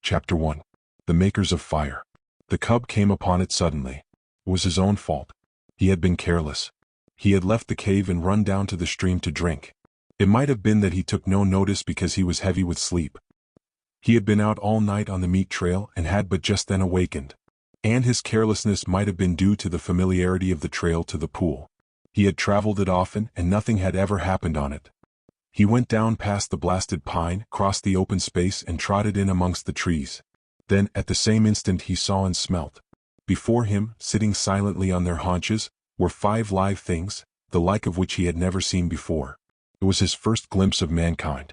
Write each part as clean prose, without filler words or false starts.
Chapter 1. The Makers of Fire. The cub came upon it suddenly. It was his own fault. He had been careless. He had left the cave and run down to the stream to drink. It might have been that he took no notice because he was heavy with sleep. He had been out all night on the meat trail and had but just then awakened. And his carelessness might have been due to the familiarity of the trail to the pool. He had traveled it often and nothing had ever happened on it. He went down past the blasted pine, crossed the open space and trotted in amongst the trees. Then, at the same instant he saw and smelt. Before him, sitting silently on their haunches, were 5 live things, the like of which he had never seen before. It was his first glimpse of mankind.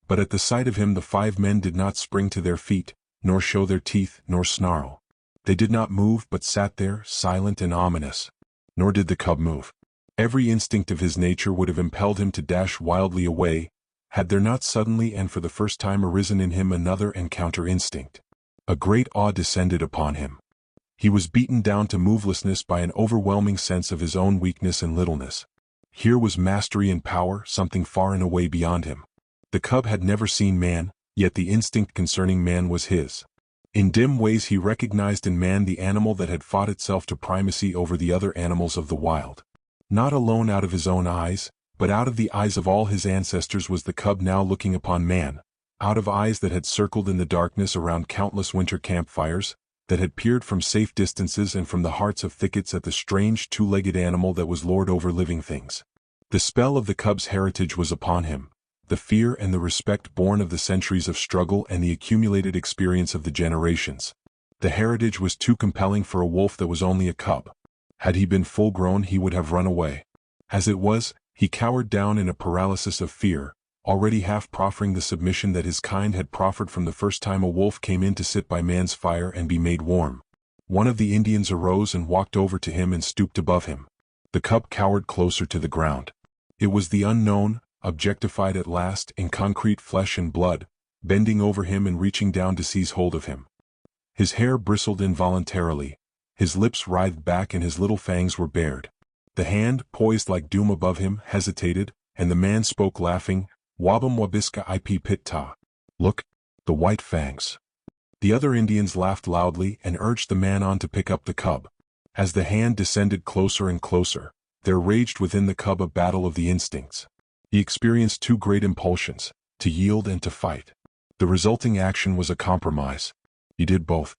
But at the sight of him the 5 men did not spring to their feet, nor show their teeth, nor snarl. They did not move but sat there, silent and ominous. Nor did the cub move. Every instinct of his nature would have impelled him to dash wildly away, had there not suddenly and for the first time arisen in him another and counter instinct. A great awe descended upon him. He was beaten down to movelessness by an overwhelming sense of his own weakness and littleness. Here was mastery and power, something far and away beyond him. The cub had never seen man, yet the instinct concerning man was his. In dim ways he recognized in man the animal that had fought itself to primacy over the other animals of the wild. Not alone out of his own eyes, but out of the eyes of all his ancestors was the cub now looking upon man, out of eyes that had circled in the darkness around countless winter campfires, that had peered from safe distances and from the hearts of thickets at the strange 2-legged animal that was lord over living things. The spell of the cub's heritage was upon him, the fear and the respect born of the centuries of struggle and the accumulated experience of the generations. The heritage was too compelling for a wolf that was only a cub. Had he been full-grown he would have run away. As it was, he cowered down in a paralysis of fear, already half proffering the submission that his kind had proffered from the first time a wolf came in to sit by man's fire and be made warm. One of the Indians arose and walked over to him and stooped above him. The cub cowered closer to the ground. It was the unknown, objectified at last in concrete flesh and blood, bending over him and reaching down to seize hold of him. His hair bristled involuntarily. His lips writhed back and his little fangs were bared. The hand, poised like doom above him, hesitated, and the man spoke laughing, "Wabam wabiska ip pitta." Look, the white fangs. The other Indians laughed loudly and urged the man on to pick up the cub. As the hand descended closer and closer, there raged within the cub a battle of the instincts. He experienced 2 great impulsions, to yield and to fight. The resulting action was a compromise. He did both.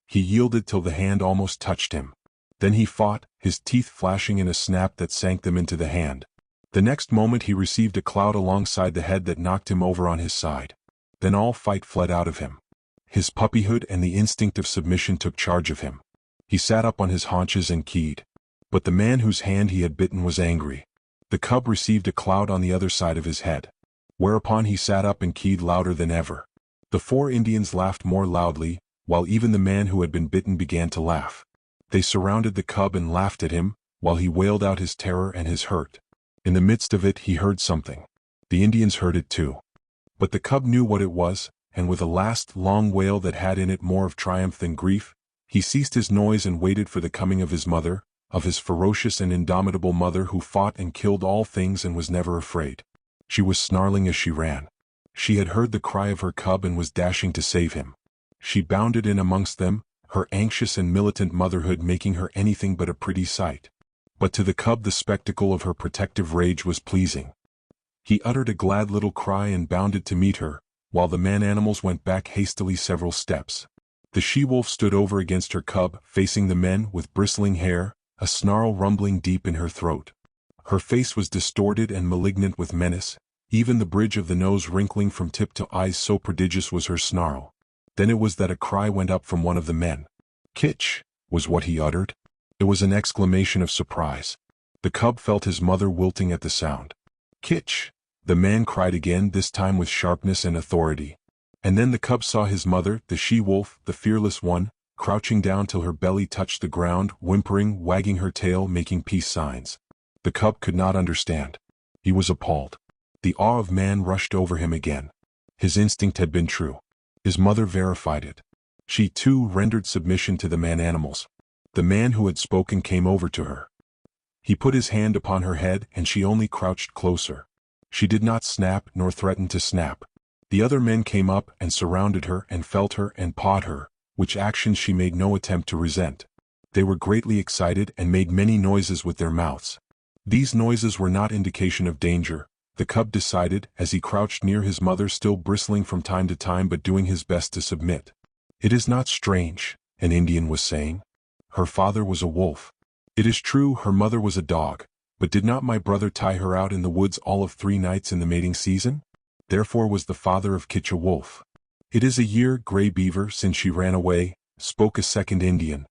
He yielded till the hand almost touched him. Then he fought, his teeth flashing in a snap that sank them into the hand. The next moment he received a clout alongside the head that knocked him over on his side. Then all fight fled out of him. His puppyhood and the instinct of submission took charge of him. He sat up on his haunches and keyed. But the man whose hand he had bitten was angry. The cub received a clout on the other side of his head. Whereupon he sat up and keyed louder than ever. The 4 Indians laughed more loudly, while even the man who had been bitten began to laugh. They surrounded the cub and laughed at him, while he wailed out his terror and his hurt. In the midst of it he heard something. The Indians heard it too. But the cub knew what it was, and with a last long wail that had in it more of triumph than grief, he ceased his noise and waited for the coming of his mother, of his ferocious and indomitable mother who fought and killed all things and was never afraid. She was snarling as she ran. She had heard the cry of her cub and was dashing to save him. She bounded in amongst them, her anxious and militant motherhood making her anything but a pretty sight. But to the cub the spectacle of her protective rage was pleasing. He uttered a glad little cry and bounded to meet her, while the man-animals went back hastily several steps. The she-wolf stood over against her cub, facing the men with bristling hair, a snarl rumbling deep in her throat. Her face was distorted and malignant with menace, even the bridge of the nose wrinkling from tip to eyes, so prodigious was her snarl. Then it was that a cry went up from one of the men. "Kitch," was what he uttered. It was an exclamation of surprise. The cub felt his mother wilting at the sound. "Kitch," the man cried again, this time with sharpness and authority. And then the cub saw his mother, the she-wolf, the fearless one, crouching down till her belly touched the ground, whimpering, wagging her tail, making peace signs. The cub could not understand. He was appalled. The awe of man rushed over him again. His instinct had been true. His mother verified it. She too rendered submission to the man-animals. The man who had spoken came over to her. He put his hand upon her head and she only crouched closer. She did not snap nor threaten to snap. The other men came up and surrounded her and felt her and pawed her, which actions she made no attempt to resent. They were greatly excited and made many noises with their mouths. These noises were not indication of danger, the cub decided, as he crouched near his mother, still bristling from time to time but doing his best to submit. "It is not strange," an Indian was saying. "Her father was a wolf. It is true her mother was a dog, but did not my brother tie her out in the woods all of 3 nights in the mating season? Therefore was the father of Kitch a wolf." "It is a year, Gray Beaver, since she ran away," spoke a second Indian.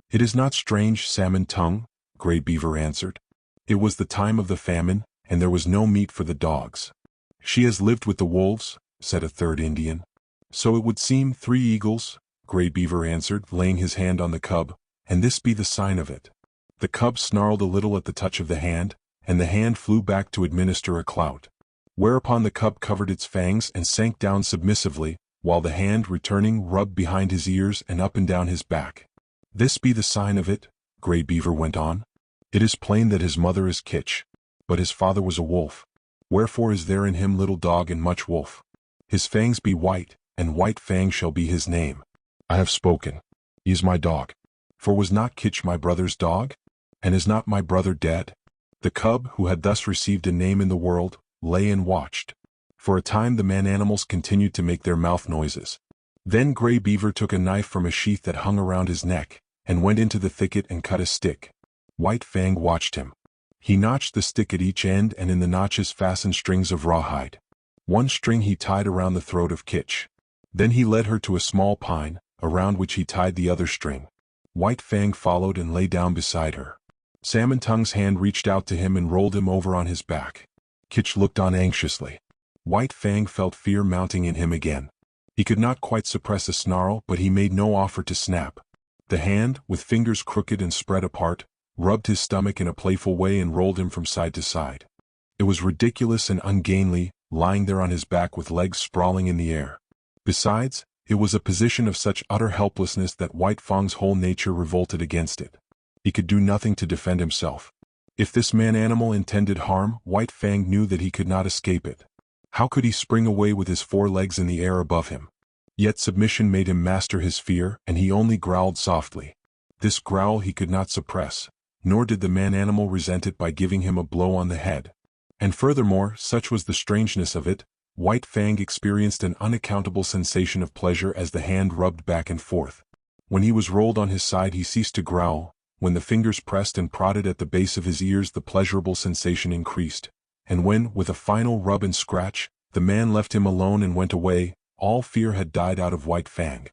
"It is not strange, Salmon Tongue," Gray Beaver answered. "It was the time of the famine, and there was no meat for the dogs." "She has lived with the wolves," said a third Indian. "So it would seem, 3 eagles," Gray Beaver answered, laying his hand on the cub, "and this be the sign of it." The cub snarled a little at the touch of the hand, and the hand flew back to administer a clout. Whereupon the cub covered its fangs and sank down submissively, while the hand, returning, rubbed behind his ears and up and down his back. "This be the sign of it," Gray Beaver went on. "It is plain that his mother is Kitch, but his father was a wolf. Wherefore is there in him little dog and much wolf. His fangs be white, and White Fang shall be his name. I have spoken. He is my dog. For was not Kitch my brother's dog? And is not my brother dead?" The cub, who had thus received a name in the world, lay and watched. For a time the man-animals continued to make their mouth noises. Then Gray Beaver took a knife from a sheath that hung around his neck, and went into the thicket and cut a stick. White Fang watched him. He notched the stick at each end, and in the notches fastened strings of rawhide. One string he tied around the throat of Kitch. Then he led her to a small pine, around which he tied the other string. White Fang followed and lay down beside her. Salmon Tongue's hand reached out to him and rolled him over on his back. Kitch looked on anxiously. White Fang felt fear mounting in him again. He could not quite suppress a snarl, but he made no offer to snap. The hand, with fingers crooked and spread apart, rubbed his stomach in a playful way and rolled him from side to side. It was ridiculous and ungainly, lying there on his back with legs sprawling in the air. Besides, it was a position of such utter helplessness that White Fang's whole nature revolted against it. He could do nothing to defend himself. If this man-animal intended harm, White Fang knew that he could not escape it. How could he spring away with his 4 legs in the air above him? Yet submission made him master his fear, and he only growled softly. This growl he could not suppress, nor did the man-animal resent it by giving him a blow on the head. And furthermore, such was the strangeness of it, White Fang experienced an unaccountable sensation of pleasure as the hand rubbed back and forth. When he was rolled on his side he ceased to growl. When the fingers pressed and prodded at the base of his ears the pleasurable sensation increased. And when, with a final rub and scratch, the man left him alone and went away, all fear had died out of White Fang.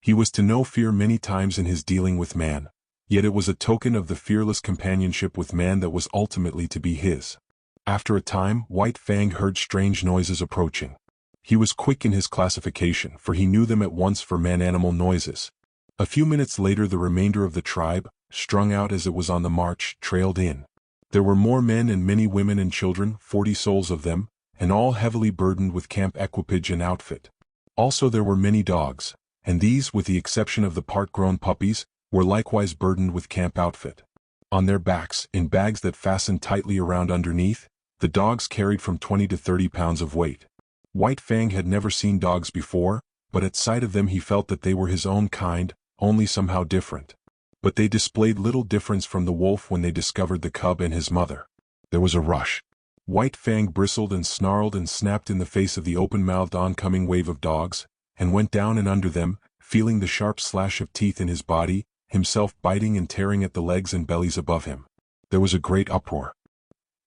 He was to know fear many times in his dealing with man, yet it was a token of the fearless companionship with man that was ultimately to be his. After a time, White Fang heard strange noises approaching. He was quick in his classification, for he knew them at once for man-animal noises. A few minutes later the remainder of the tribe, strung out as it was on the march, trailed in. There were more men and many women and children, 40 souls of them, and all heavily burdened with camp equipage and outfit. Also there were many dogs, and these, with the exception of the part-grown puppies, were likewise burdened with camp outfit. On their backs, in bags that fastened tightly around underneath, the dogs carried from 20 to 30 pounds of weight. White Fang had never seen dogs before, but at sight of them he felt that they were his own kind, only somehow different. But they displayed little difference from the wolf when they discovered the cub and his mother. There was a rush. White Fang bristled and snarled and snapped in the face of the open-mouthed oncoming wave of dogs, and went down and under them, feeling the sharp slash of teeth in his body, himself biting and tearing at the legs and bellies above him. There was a great uproar.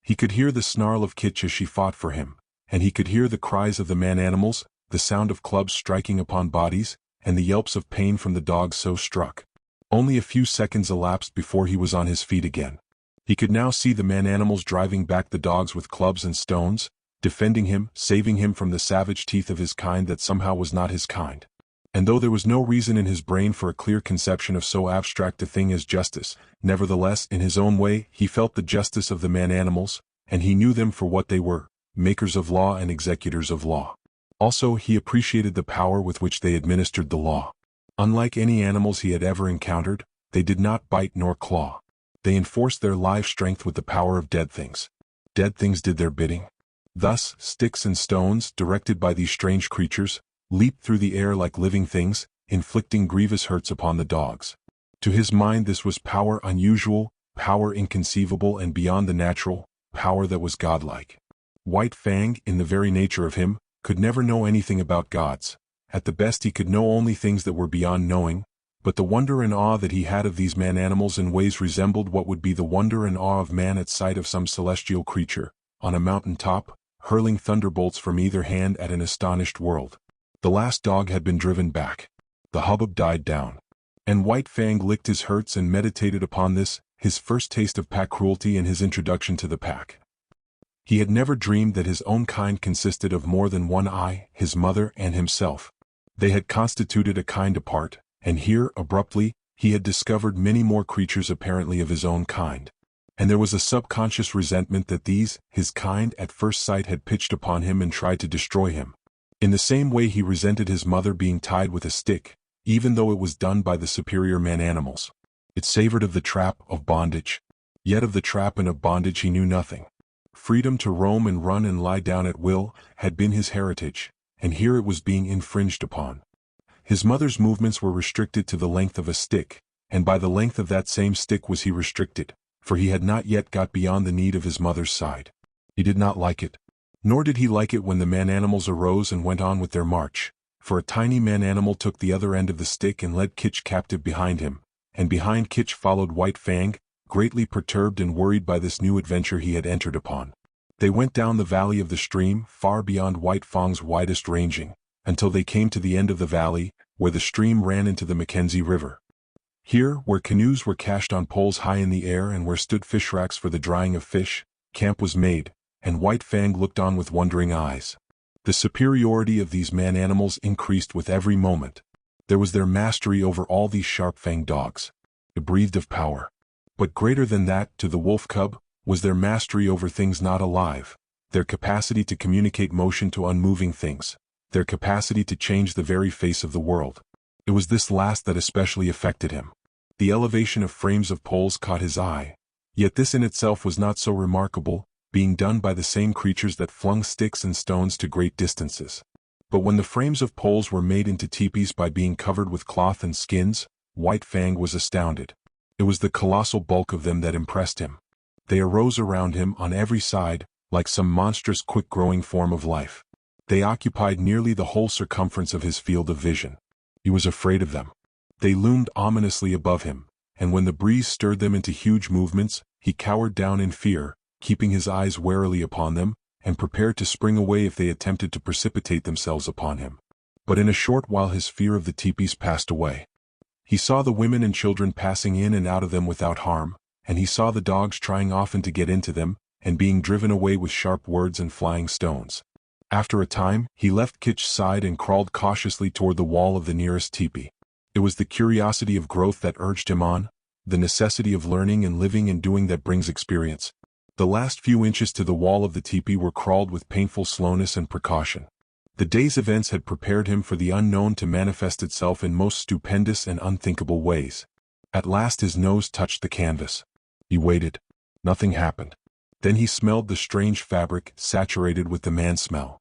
He could hear the snarl of Kitch as she fought for him, and he could hear the cries of the man-animals, the sound of clubs striking upon bodies, and the yelps of pain from the dogs so struck. Only a few seconds elapsed before he was on his feet again. He could now see the man-animals driving back the dogs with clubs and stones, defending him, saving him from the savage teeth of his kind that somehow was not his kind. And though there was no reason in his brain for a clear conception of so abstract a thing as justice, nevertheless, in his own way, he felt the justice of the man-animals, and he knew them for what they were, makers of law and executors of law. Also, he appreciated the power with which they administered the law. Unlike any animals he had ever encountered, they did not bite nor claw. They enforced their live strength with the power of dead things. Dead things did their bidding. Thus, sticks and stones, directed by these strange creatures, leaped through the air like living things, inflicting grievous hurts upon the dogs. To his mind this was power unusual, power inconceivable and beyond the natural, power that was godlike. White Fang, in the very nature of him, could never know anything about gods. At the best he could know only things that were beyond knowing, but the wonder and awe that he had of these man-animals in ways resembled what would be the wonder and awe of man at sight of some celestial creature, on a mountain top, hurling thunderbolts from either hand at an astonished world. The last dog had been driven back. The hubbub died down. And White Fang licked his hurts and meditated upon this, his first taste of pack cruelty and his introduction to the pack. He had never dreamed that his own kind consisted of more than one eye, his mother and himself. They had constituted a kind apart, and here, abruptly, he had discovered many more creatures apparently of his own kind. And there was a subconscious resentment that these, his kind at first sight had pitched upon him and tried to destroy him. In the same way he resented his mother being tied with a stick, even though it was done by the superior man-animals. It savored of the trap, of bondage. Yet of the trap and of bondage he knew nothing. Freedom to roam and run and lie down at will had been his heritage, and here it was being infringed upon. His mother's movements were restricted to the length of a stick, and by the length of that same stick was he restricted, for he had not yet got beyond the need of his mother's side. He did not like it. Nor did he like it when the man-animals arose and went on with their march, for a tiny man-animal took the other end of the stick and led Kitch captive behind him, and behind Kitch followed White Fang, greatly perturbed and worried by this new adventure he had entered upon. They went down the valley of the stream, far beyond White Fang's widest ranging, until they came to the end of the valley, where the stream ran into the Mackenzie River. Here, where canoes were cached on poles high in the air and where stood fish racks for the drying of fish, camp was made, and White Fang looked on with wondering eyes. The superiority of these man-animals increased with every moment. There was their mastery over all these sharp-fanged dogs. It breathed of power. But greater than that, to the wolf cub, was their mastery over things not alive, their capacity to communicate motion to unmoving things, their capacity to change the very face of the world. It was this last that especially affected him. The elevation of frames of poles caught his eye, yet this in itself was not so remarkable, being done by the same creatures that flung sticks and stones to great distances. But when the frames of poles were made into teepees by being covered with cloth and skins, White Fang was astounded. It was the colossal bulk of them that impressed him. They arose around him on every side, like some monstrous quick-growing form of life. They occupied nearly the whole circumference of his field of vision. He was afraid of them. They loomed ominously above him, and when the breeze stirred them into huge movements, he cowered down in fear, keeping his eyes warily upon them, and prepared to spring away if they attempted to precipitate themselves upon him. But in a short while his fear of the teepees passed away. He saw the women and children passing in and out of them without harm, and he saw the dogs trying often to get into them, and being driven away with sharp words and flying stones. After a time, he left Kitch's side and crawled cautiously toward the wall of the nearest teepee. It was the curiosity of growth that urged him on, the necessity of learning and living and doing that brings experience. The last few inches to the wall of the teepee were crawled with painful slowness and precaution. The day's events had prepared him for the unknown to manifest itself in most stupendous and unthinkable ways. At last his nose touched the canvas. He waited. Nothing happened. Then he smelled the strange fabric saturated with the man smell.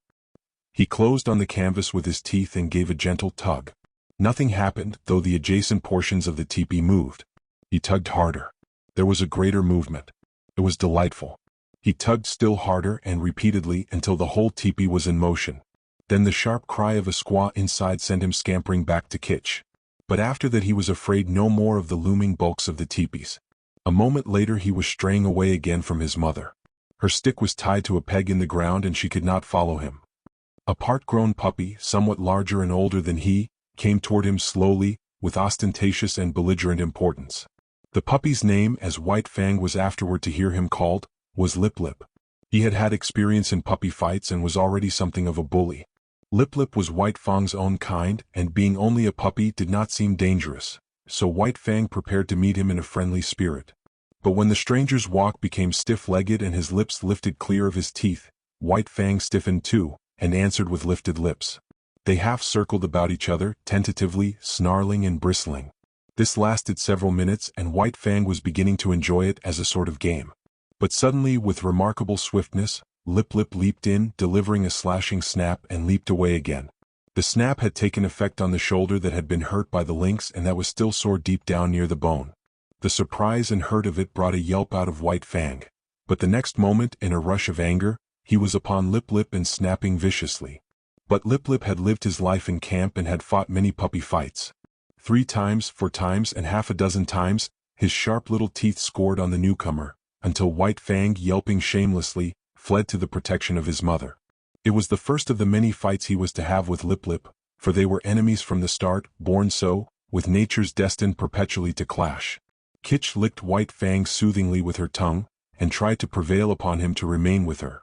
He closed on the canvas with his teeth and gave a gentle tug. Nothing happened, though the adjacent portions of the teepee moved. He tugged harder. There was a greater movement. It was delightful. He tugged still harder and repeatedly until the whole teepee was in motion. Then the sharp cry of a squaw inside sent him scampering back to Kitch. But after that he was afraid no more of the looming bulks of the teepees. A moment later he was straying away again from his mother. Her stick was tied to a peg in the ground and she could not follow him. A part-grown puppy, somewhat larger and older than he, came toward him slowly, with ostentatious and belligerent importance. The puppy's name, as White Fang was afterward to hear him called, was Lip Lip. He had had experience in puppy fights and was already something of a bully. Lip Lip was White Fang's own kind, and being only a puppy did not seem dangerous, so White Fang prepared to meet him in a friendly spirit. But when the stranger's walk became stiff-legged and his lips lifted clear of his teeth, White Fang stiffened too, and answered with lifted lips. They half-circled about each other, tentatively, snarling and bristling. This lasted several minutes and White Fang was beginning to enjoy it as a sort of game. But suddenly, with remarkable swiftness, Lip Lip leaped in, delivering a slashing snap, and leaped away again. The snap had taken effect on the shoulder that had been hurt by the lynx and that was still sore deep down near the bone. The surprise and hurt of it brought a yelp out of White Fang. But the next moment, in a rush of anger, he was upon Lip Lip and snapping viciously. But Lip Lip had lived his life in camp and had fought many puppy fights. 3 times, 4 times, and half a dozen times, his sharp little teeth scored on the newcomer, until White Fang, yelping shamelessly, fled to the protection of his mother. It was the first of the many fights he was to have with Lip Lip, for they were enemies from the start, born so, with natures destined perpetually to clash. Kitch licked White Fang soothingly with her tongue, and tried to prevail upon him to remain with her.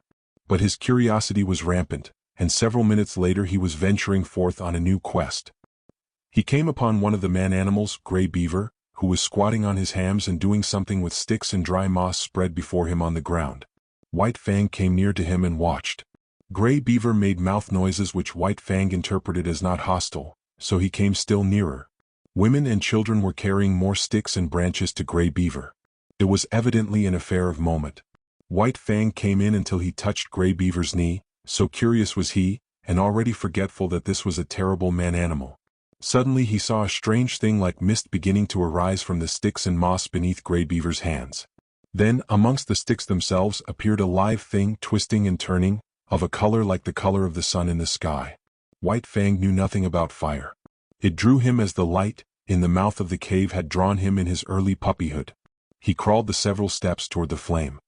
But his curiosity was rampant, and several minutes later he was venturing forth on a new quest. He came upon one of the man-animals, Gray Beaver, who was squatting on his hams and doing something with sticks and dry moss spread before him on the ground. White Fang came near to him and watched. Gray Beaver made mouth noises which White Fang interpreted as not hostile, so he came still nearer. Women and children were carrying more sticks and branches to Gray Beaver. It was evidently an affair of moment. White Fang came in until he touched Gray Beaver's knee, so curious was he, and already forgetful that this was a terrible man-animal. Suddenly he saw a strange thing like mist beginning to arise from the sticks and moss beneath Gray Beaver's hands. Then, amongst the sticks themselves appeared a live thing twisting and turning, of a color like the color of the sun in the sky. White Fang knew nothing about fire. It drew him as the light, in the mouth of the cave, had drawn him in his early puppyhood. He crawled the several steps toward the flame.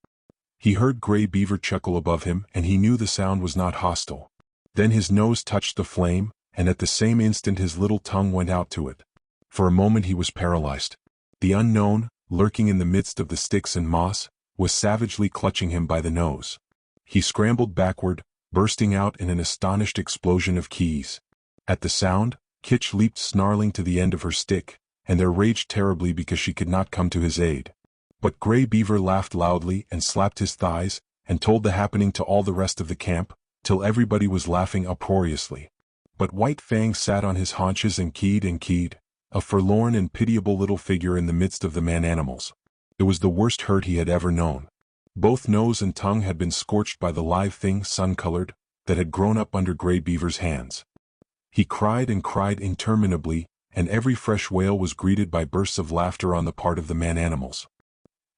He heard Gray Beaver chuckle above him, and he knew the sound was not hostile. Then his nose touched the flame, and at the same instant his little tongue went out to it. For a moment he was paralyzed. The unknown, lurking in the midst of the sticks and moss, was savagely clutching him by the nose. He scrambled backward, bursting out in an astonished explosion of keys. At the sound, Kitch leaped snarling to the end of her stick, and there raged terribly because she could not come to his aid. But Gray Beaver laughed loudly and slapped his thighs, and told the happening to all the rest of the camp, till everybody was laughing uproariously. But White Fang sat on his haunches and keyed, a forlorn and pitiable little figure in the midst of the man-animals. It was the worst hurt he had ever known. Both nose and tongue had been scorched by the live thing, sun-colored, that had grown up under Gray Beaver's hands. He cried and cried interminably, and every fresh wail was greeted by bursts of laughter on the part of the man-animals.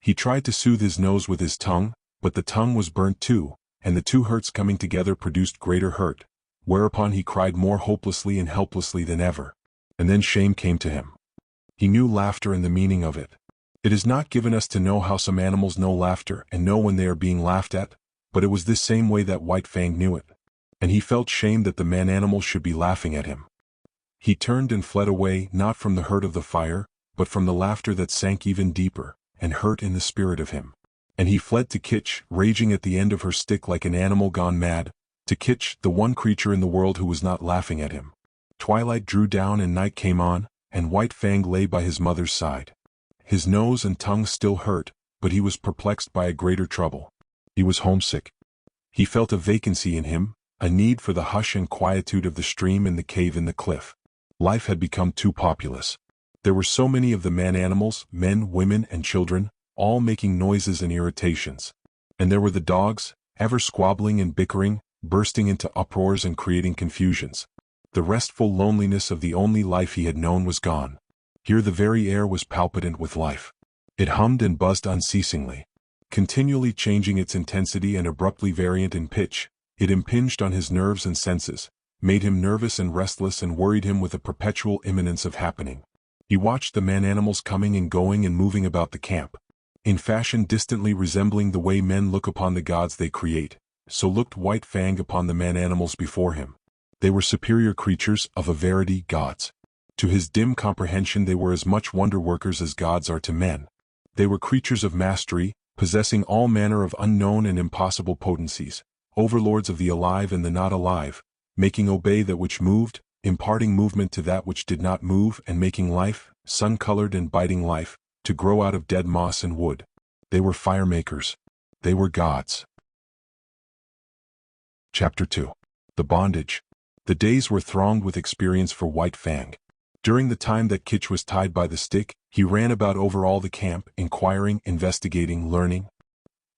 He tried to soothe his nose with his tongue, but the tongue was burnt too, and the two hurts coming together produced greater hurt, whereupon he cried more hopelessly and helplessly than ever. And then shame came to him. He knew laughter and the meaning of it. It is not given us to know how some animals know laughter and know when they are being laughed at, but it was this same way that White Fang knew it. And he felt shame that the man-animals should be laughing at him. He turned and fled away, not from the hurt of the fire, but from the laughter that sank even deeper, and hurt in the spirit of him. And he fled to Kitch, raging at the end of her stick like an animal gone mad, to Kitch, the one creature in the world who was not laughing at him. Twilight drew down and night came on, and White Fang lay by his mother's side. His nose and tongue still hurt, but he was perplexed by a greater trouble. He was homesick. He felt a vacancy in him, a need for the hush and quietude of the stream and the cave in the cliff. Life had become too populous. There were so many of the man-animals, men, women, and children, all making noises and irritations. And there were the dogs, ever squabbling and bickering, bursting into uproars and creating confusions. The restful loneliness of the only life he had known was gone. Here the very air was palpitant with life. It hummed and buzzed unceasingly. Continually changing its intensity and abruptly variant in pitch, it impinged on his nerves and senses, made him nervous and restless and worried him with a perpetual imminence of happening. He watched the man-animals coming and going and moving about the camp. In fashion distantly resembling the way men look upon the gods they create, so looked White Fang upon the man-animals before him. They were superior creatures, of a verity gods. To his dim comprehension they were as much wonder-workers as gods are to men. They were creatures of mastery, possessing all manner of unknown and impossible potencies, overlords of the alive and the not alive, making obey that which moved, imparting movement to that which did not move, and making life, sun-colored and biting life, to grow out of dead moss and wood. They were fire-makers. They were gods. Chapter 2. The Bondage. The days were thronged with experience for White Fang. During the time that Kitch was tied by the stick, he ran about over all the camp, inquiring, investigating, learning.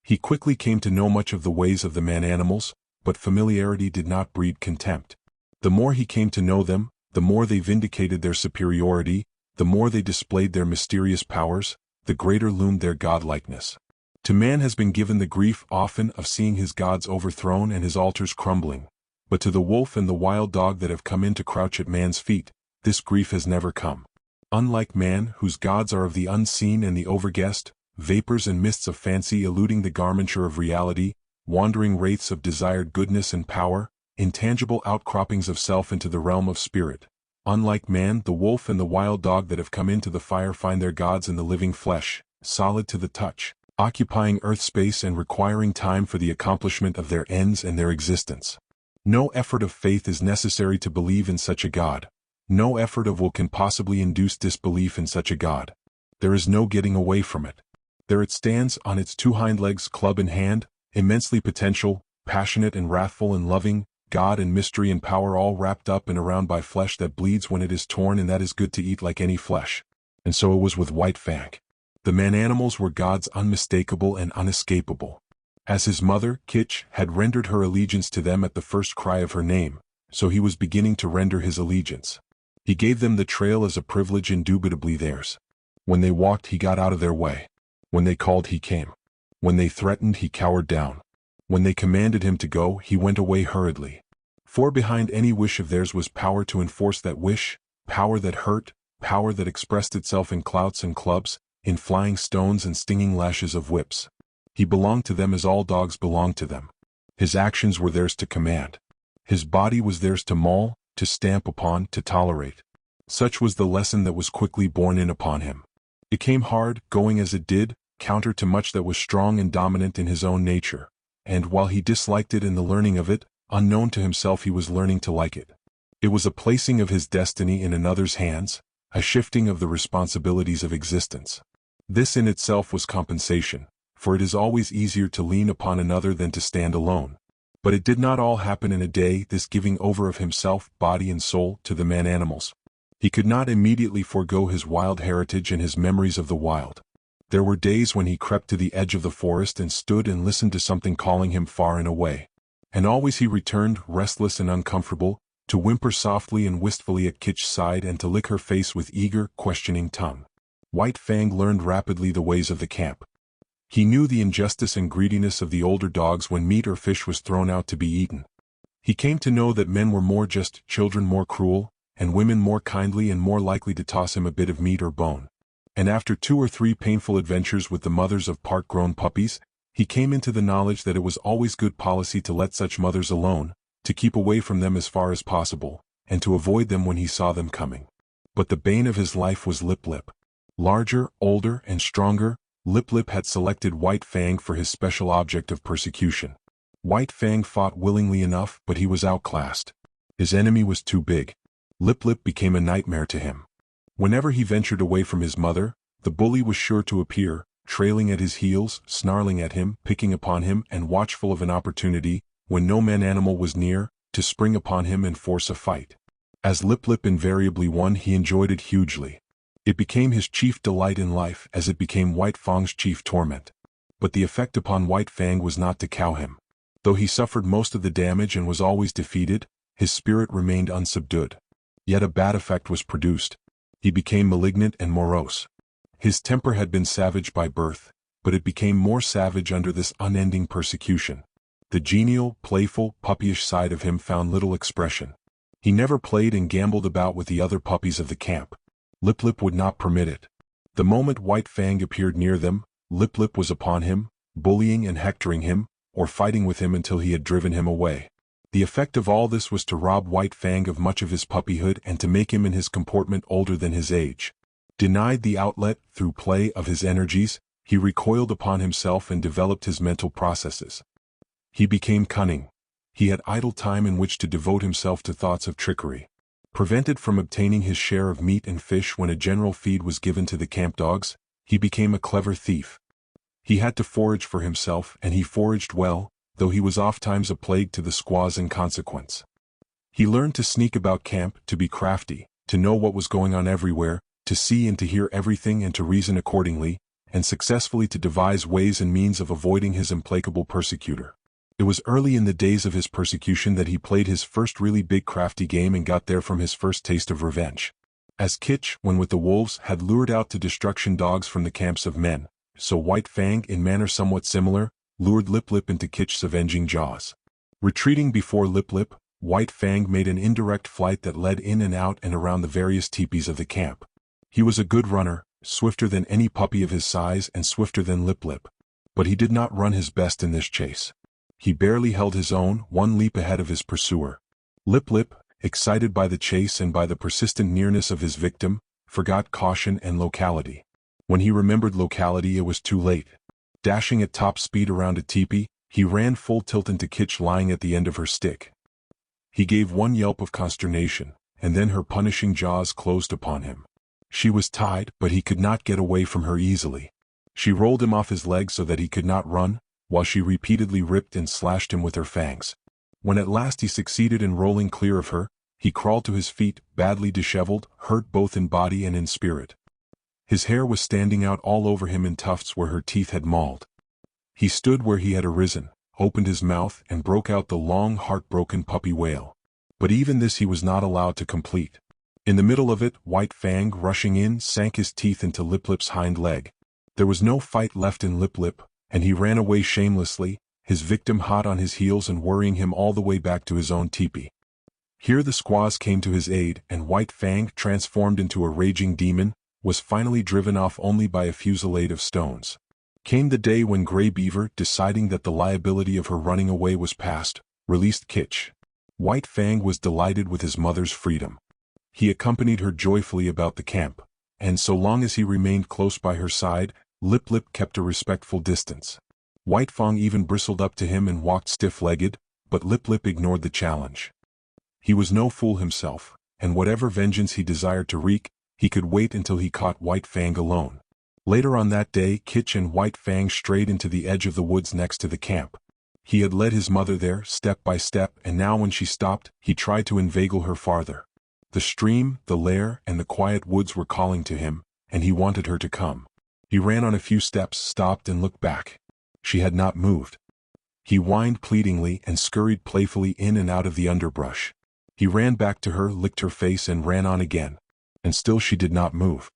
He quickly came to know much of the ways of the man-animals, but familiarity did not breed contempt. The more he came to know them, the more they vindicated their superiority, the more they displayed their mysterious powers, the greater loomed their godlikeness. To man has been given the grief often of seeing his gods overthrown and his altars crumbling, but to the wolf and the wild dog that have come in to crouch at man's feet, this grief has never come. Unlike man, whose gods are of the unseen and the overguessed, vapors and mists of fancy eluding the garmenture of reality, wandering wraiths of desired goodness and power, intangible outcroppings of self into the realm of spirit. Unlike man, the wolf and the wild dog that have come into the fire find their gods in the living flesh, solid to the touch, occupying earth space and requiring time for the accomplishment of their ends and their existence. No effort of faith is necessary to believe in such a God. No effort of will can possibly induce disbelief in such a God. There is no getting away from it. There it stands on its two hind legs, club in hand, immensely potential, passionate and wrathful and loving, God and mystery and power all wrapped up and around by flesh that bleeds when it is torn and that is good to eat like any flesh. And so it was with White Fang. The man-animals were gods unmistakable and unescapable. As his mother, Kitch, had rendered her allegiance to them at the first cry of her name, so he was beginning to render his allegiance. He gave them the trail as a privilege indubitably theirs. When they walked, he got out of their way. When they called, he came. When they threatened, he cowered down. When they commanded him to go, he went away hurriedly. For behind any wish of theirs was power to enforce that wish, power that hurt, power that expressed itself in clouts and clubs, in flying stones and stinging lashes of whips. He belonged to them as all dogs belong to them. His actions were theirs to command. His body was theirs to maul, to stamp upon, to tolerate. Such was the lesson that was quickly borne in upon him. It came hard, going as it did, counter to much that was strong and dominant in his own nature, and while he disliked it in the learning of it, unknown to himself he was learning to like it. It was a placing of his destiny in another's hands, a shifting of the responsibilities of existence. This in itself was compensation, for it is always easier to lean upon another than to stand alone. But it did not all happen in a day, this giving over of himself, body and soul, to the man-animals. He could not immediately forego his wild heritage and his memories of the wild. There were days when he crept to the edge of the forest and stood and listened to something calling him far and away. And always he returned, restless and uncomfortable, to whimper softly and wistfully at Kitch's side and to lick her face with eager, questioning tongue. White Fang learned rapidly the ways of the camp. He knew the injustice and greediness of the older dogs when meat or fish was thrown out to be eaten. He came to know that men were more just, children more cruel, and women more kindly and more likely to toss him a bit of meat or bone. And after 2 or 3 painful adventures with the mothers of part-grown puppies, he came into the knowledge that it was always good policy to let such mothers alone, to keep away from them as far as possible, and to avoid them when he saw them coming. But the bane of his life was Lip Lip. Larger, older, and stronger, Lip Lip had selected White Fang for his special object of persecution. White Fang fought willingly enough, but he was outclassed. His enemy was too big. Lip Lip became a nightmare to him. Whenever he ventured away from his mother, the bully was sure to appear, trailing at his heels, snarling at him, picking upon him, and watchful of an opportunity, when no man-animal was near, to spring upon him and force a fight. As Lip Lip invariably won, he enjoyed it hugely. It became his chief delight in life, as it became White Fang's chief torment. But the effect upon White Fang was not to cow him. Though he suffered most of the damage and was always defeated, his spirit remained unsubdued. Yet a bad effect was produced. He became malignant and morose. His temper had been savage by birth, but it became more savage under this unending persecution. The genial, playful, puppyish side of him found little expression. He never played and gambled about with the other puppies of the camp. Lip Lip would not permit it. The moment White Fang appeared near them, Lip Lip was upon him, bullying and hectoring him, or fighting with him until he had driven him away. The effect of all this was to rob White Fang of much of his puppyhood and to make him in his comportment older than his age. Denied the outlet, through play, of his energies, he recoiled upon himself and developed his mental processes. He became cunning. He had idle time in which to devote himself to thoughts of trickery. Prevented from obtaining his share of meat and fish when a general feed was given to the camp dogs, he became a clever thief. He had to forage for himself, and he foraged well, though he was ofttimes a plague to the squaws in consequence. He learned to sneak about camp, to be crafty, to know what was going on everywhere, to see and to hear everything and to reason accordingly, and successfully to devise ways and means of avoiding his implacable persecutor. It was early in the days of his persecution that he played his first really big crafty game and got there from his first taste of revenge. As Kitch, when with the wolves, had lured out to destruction dogs from the camps of men, so White Fang, in manner somewhat similar, lured Lip Lip into Kitch's avenging jaws. Retreating before Lip Lip, White Fang made an indirect flight that led in and out and around the various teepees of the camp. He was a good runner, swifter than any puppy of his size and swifter than Lip Lip. But he did not run his best in this chase. He barely held his own, one leap ahead of his pursuer. Lip Lip, excited by the chase and by the persistent nearness of his victim, forgot caution and locality. When he remembered locality, it was too late. Dashing at top speed around a teepee, he ran full tilt into Kitch lying at the end of her stick. He gave one yelp of consternation, and then her punishing jaws closed upon him. She was tied, but he could not get away from her easily. She rolled him off his legs so that he could not run, while she repeatedly ripped and slashed him with her fangs. When at last he succeeded in rolling clear of her, he crawled to his feet, badly disheveled, hurt both in body and in spirit. His hair was standing out all over him in tufts where her teeth had mauled. He stood where he had arisen, opened his mouth, and broke out the long, heartbroken puppy wail. But even this he was not allowed to complete. In the middle of it, White Fang, rushing in, sank his teeth into Lip Lip's hind leg. There was no fight left in Lip Lip, and he ran away shamelessly, his victim hot on his heels and worrying him all the way back to his own teepee. Here the squaws came to his aid, and White Fang, transformed into a raging demon, was finally driven off only by a fusillade of stones. Came the day when Grey Beaver, deciding that the liability of her running away was past, released Kitch. White Fang was delighted with his mother's freedom. He accompanied her joyfully about the camp, and so long as he remained close by her side, Lip Lip kept a respectful distance. White Fang even bristled up to him and walked stiff-legged, but Lip Lip ignored the challenge. He was no fool himself, and whatever vengeance he desired to wreak, he could wait until he caught White Fang alone. Later on that day, Kitch and White Fang strayed into the edge of the woods next to the camp. He had led his mother there, step by step, and now when she stopped, he tried to inveigle her farther. The stream, the lair, and the quiet woods were calling to him, and he wanted her to come. He ran on a few steps, stopped and looked back. She had not moved. He whined pleadingly and scurried playfully in and out of the underbrush. He ran back to her, licked her face and ran on again. And still she did not move.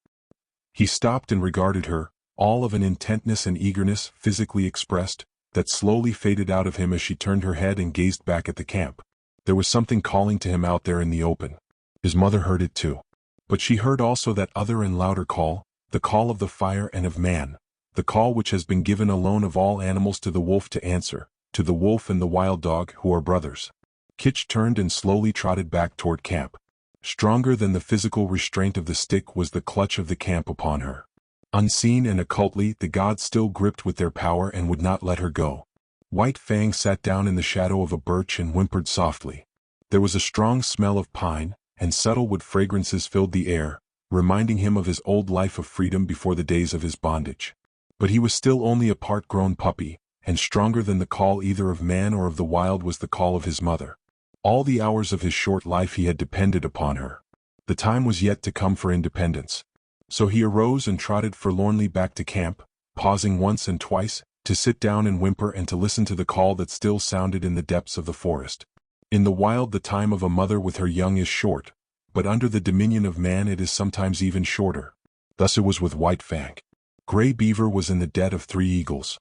He stopped and regarded her, all of an intentness and eagerness, physically expressed, that slowly faded out of him as she turned her head and gazed back at the camp. There was something calling to him out there in the open. His mother heard it too. But she heard also that other and louder call, the call of the fire and of man, the call which has been given alone of all animals to the wolf to answer, to the wolf and the wild dog who are brothers. Kitch turned and slowly trotted back toward camp. Stronger than the physical restraint of the stick was the clutch of the camp upon her. Unseen and occultly, the gods still gripped with their power and would not let her go. White Fang sat down in the shadow of a birch and whimpered softly. There was a strong smell of pine, and subtle wood fragrances filled the air, reminding him of his old life of freedom before the days of his bondage. But he was still only a part-grown puppy, and stronger than the call either of man or of the wild was the call of his mother. All the hours of his short life he had depended upon her. The time was yet to come for independence. So he arose and trotted forlornly back to camp, pausing once and twice, to sit down and whimper and to listen to the call that still sounded in the depths of the forest. In the wild the time of a mother with her young is short, but under the dominion of man it is sometimes even shorter. Thus it was with White Fang. Grey Beaver was in the debt of 3 eagles.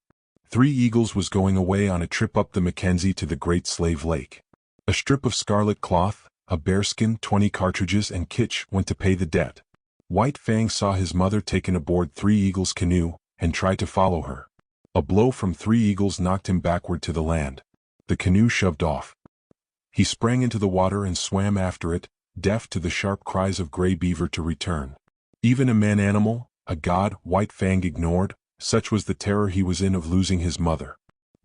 3 eagles was going away on a trip up the Mackenzie to the Great Slave Lake. A strip of scarlet cloth, a bearskin, 20 cartridges, and Kitch went to pay the debt. White Fang saw his mother taken aboard 3 eagles' canoe, and tried to follow her. A blow from 3 eagles knocked him backward to the land. The canoe shoved off. He sprang into the water and swam after it, deaf to the sharp cries of Grey Beaver to return. Even a man-animal, a god, White Fang ignored, such was the terror he was in of losing his mother.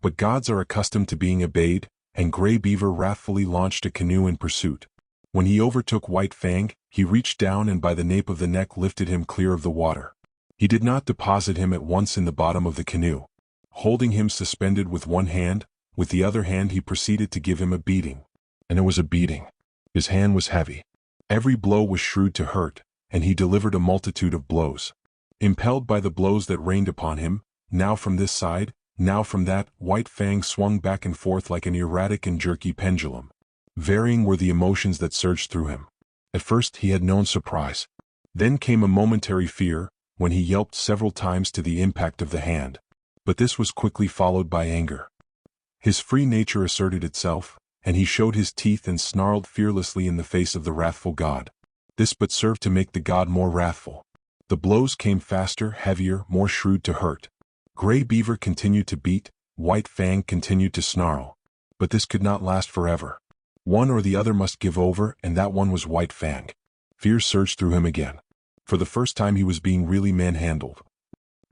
But gods are accustomed to being obeyed, and Grey Beaver wrathfully launched a canoe in pursuit. When he overtook White Fang, he reached down and by the nape of the neck lifted him clear of the water. He did not deposit him at once in the bottom of the canoe. Holding him suspended with one hand, with the other hand he proceeded to give him a beating. And it was a beating. His hand was heavy. Every blow was shrewd to hurt, and he delivered a multitude of blows. Impelled by the blows that rained upon him, now from this side, now from that, White Fang swung back and forth like an erratic and jerky pendulum. Varying were the emotions that surged through him. At first he had known surprise. Then came a momentary fear, when he yelped several times to the impact of the hand. But this was quickly followed by anger. His free nature asserted itself, and he showed his teeth and snarled fearlessly in the face of the wrathful god. This but served to make the god more wrathful. The blows came faster, heavier, more shrewd to hurt. Gray Beaver continued to beat, White Fang continued to snarl. But this could not last forever. One or the other must give over, and that one was White Fang. Fear surged through him again. For the first time he was being really manhandled.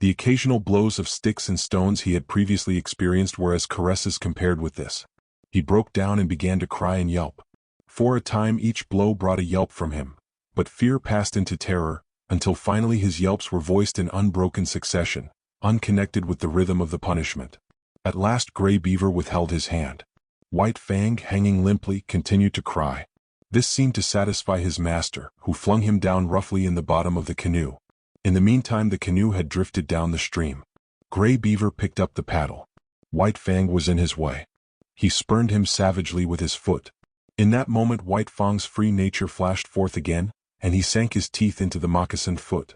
The occasional blows of sticks and stones he had previously experienced were as caresses compared with this. He broke down and began to cry and yelp. For a time each blow brought a yelp from him, but fear passed into terror, until finally his yelps were voiced in unbroken succession, unconnected with the rhythm of the punishment. At last Gray Beaver withheld his hand. White Fang, hanging limply, continued to cry. This seemed to satisfy his master, who flung him down roughly in the bottom of the canoe. In the meantime the canoe had drifted down the stream. Gray Beaver picked up the paddle. White Fang was in his way. He spurned him savagely with his foot. In that moment White Fang's free nature flashed forth again, and he sank his teeth into the moccasined foot.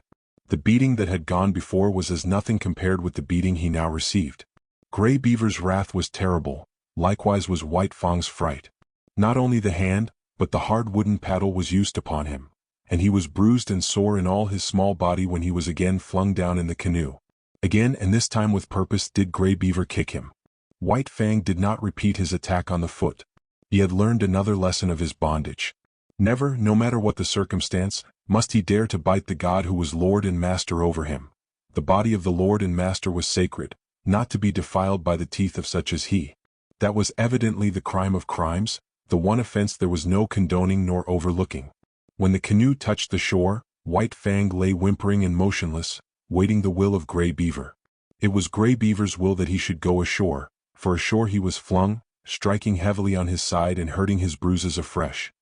The beating that had gone before was as nothing compared with the beating he now received. Gray Beaver's wrath was terrible, likewise was White Fang's fright. Not only the hand, but the hard wooden paddle was used upon him, and he was bruised and sore in all his small body when he was again flung down in the canoe. Again, and this time with purpose, did Gray Beaver kick him. White Fang did not repeat his attack on the foot. He had learned another lesson of his bondage. Never, no matter what the circumstance, must he dare to bite the god who was lord and master over him. The body of the lord and master was sacred, not to be defiled by the teeth of such as he. That was evidently the crime of crimes, the one offense there was no condoning nor overlooking. When the canoe touched the shore, White Fang lay whimpering and motionless, waiting the will of Gray Beaver. It was Gray Beaver's will that he should go ashore, for ashore he was flung, striking heavily on his side and hurting his bruises afresh.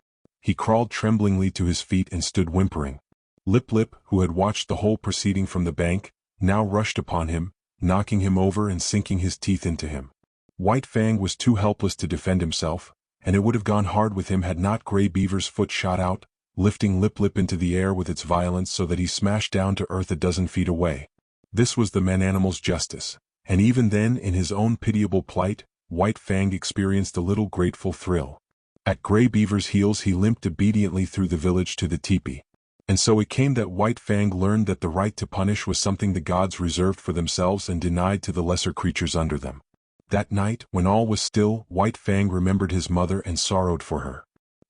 He crawled tremblingly to his feet and stood whimpering. Lip Lip, who had watched the whole proceeding from the bank, now rushed upon him, knocking him over and sinking his teeth into him. White Fang was too helpless to defend himself, and it would have gone hard with him had not Gray Beaver's foot shot out, lifting Lip Lip into the air with its violence so that he smashed down to earth a dozen feet away. This was the man-animal's justice, and even then in his own pitiable plight, White Fang experienced a little grateful thrill. At Gray Beaver's heels he limped obediently through the village to the teepee. And so it came that White Fang learned that the right to punish was something the gods reserved for themselves and denied to the lesser creatures under them. That night, when all was still, White Fang remembered his mother and sorrowed for her.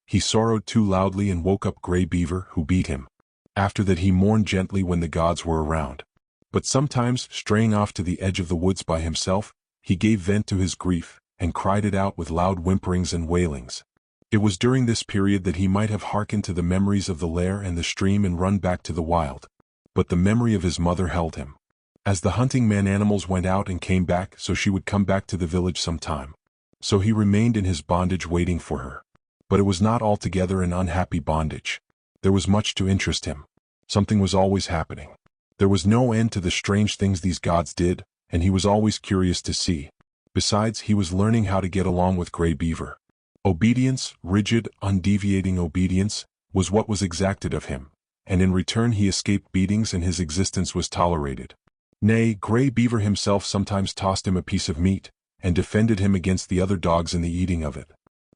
He sorrowed too loudly and woke up Gray Beaver, who beat him. After that he mourned gently when the gods were around. But sometimes, straying off to the edge of the woods by himself, he gave vent to his grief, and cried it out with loud whimperings and wailings. It was during this period that he might have hearkened to the memories of the lair and the stream and run back to the wild. But the memory of his mother held him. As the hunting man-animals went out and came back, so she would come back to the village sometime. So he remained in his bondage waiting for her. But it was not altogether an unhappy bondage. There was much to interest him. Something was always happening. There was no end to the strange things these gods did, and he was always curious to see. Besides, he was learning how to get along with Gray Beaver. Obedience, rigid, undeviating obedience, was what was exacted of him, and in return he escaped beatings and his existence was tolerated. Nay, Gray Beaver himself sometimes tossed him a piece of meat, and defended him against the other dogs in the eating of it.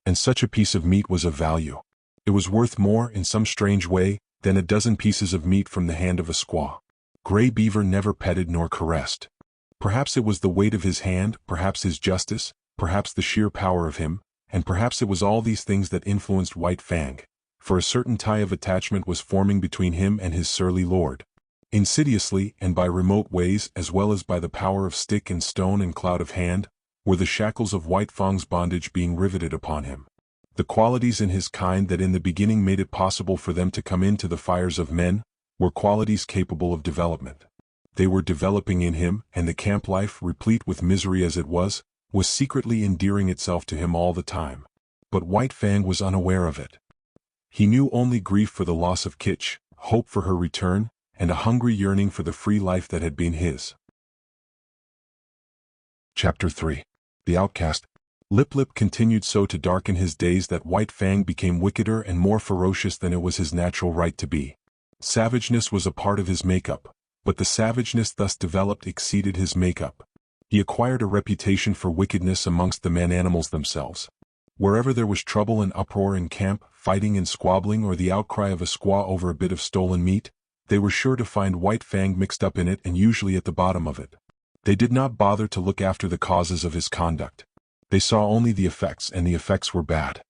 And such a piece of meat was of value. It was worth more, in some strange way, than a dozen pieces of meat from the hand of a squaw. Gray Beaver never petted nor caressed. Perhaps it was the weight of his hand, perhaps his justice, perhaps the sheer power of him, and perhaps it was all these things that influenced White Fang, for a certain tie of attachment was forming between him and his surly lord. Insidiously, and by remote ways as well as by the power of stick and stone and cloud of hand, were the shackles of White Fang's bondage being riveted upon him. The qualities in his kind that in the beginning made it possible for them to come into the fires of men, were qualities capable of development. They were developing in him, and the camp life, replete with misery as it was secretly endearing itself to him all the time. But White Fang was unaware of it. He knew only grief for the loss of Kitch, hope for her return, and a hungry yearning for the free life that had been his. Chapter 3. The Outcast. Lip Lip continued so to darken his days that White Fang became wickeder and more ferocious than it was his natural right to be. Savageness was a part of his makeup, but the savageness thus developed exceeded his makeup. He acquired a reputation for wickedness amongst the man-animals themselves. Wherever there was trouble and uproar in camp, fighting and squabbling, or the outcry of a squaw over a bit of stolen meat, they were sure to find White Fang mixed up in it and usually at the bottom of it. They did not bother to look after the causes of his conduct. They saw only the effects, and the effects were bad.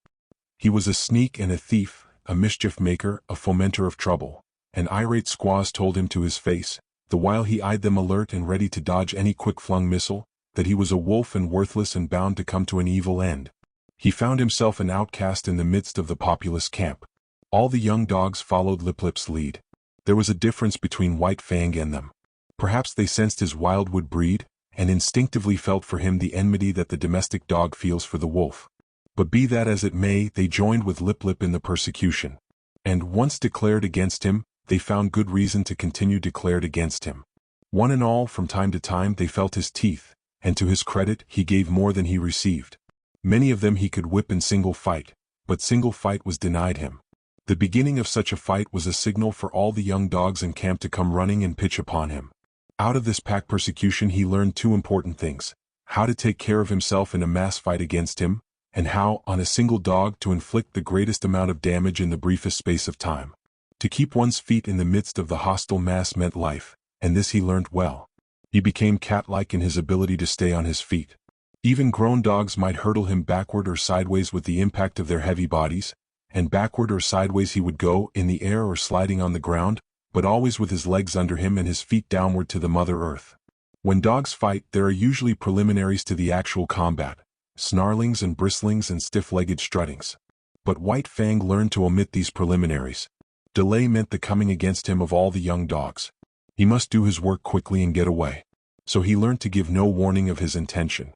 He was a sneak and a thief, a mischief maker, a fomenter of trouble, and irate squaws told him to his face, the while he eyed them alert and ready to dodge any quick-flung missile, that he was a wolf and worthless and bound to come to an evil end. He found himself an outcast in the midst of the populous camp. All the young dogs followed Lip Lip's lead. There was a difference between White Fang and them. Perhaps they sensed his wildwood breed, and instinctively felt for him the enmity that the domestic dog feels for the wolf. But be that as it may, they joined with Lip Lip in the persecution. And once declared against him, they found good reason to continue declared against him. One and all, from time to time, they felt his teeth, and to his credit, he gave more than he received. Many of them he could whip in single fight, but single fight was denied him. The beginning of such a fight was a signal for all the young dogs in camp to come running and pitch upon him. Out of this pack persecution he learned two important things: how to take care of himself in a mass fight against him, and how, on a single dog, to inflict the greatest amount of damage in the briefest space of time. To keep one's feet in the midst of the hostile mass meant life, and this he learned well. He became cat-like in his ability to stay on his feet. Even grown dogs might hurtle him backward or sideways with the impact of their heavy bodies, and backward or sideways he would go, in the air or sliding on the ground, but always with his legs under him and his feet downward to the Mother Earth. When dogs fight, there are usually preliminaries to the actual combat, snarlings and bristlings and stiff-legged struttings. But White Fang learned to omit these preliminaries. Delay meant the coming against him of all the young dogs. He must do his work quickly and get away. So he learned to give no warning of his intention.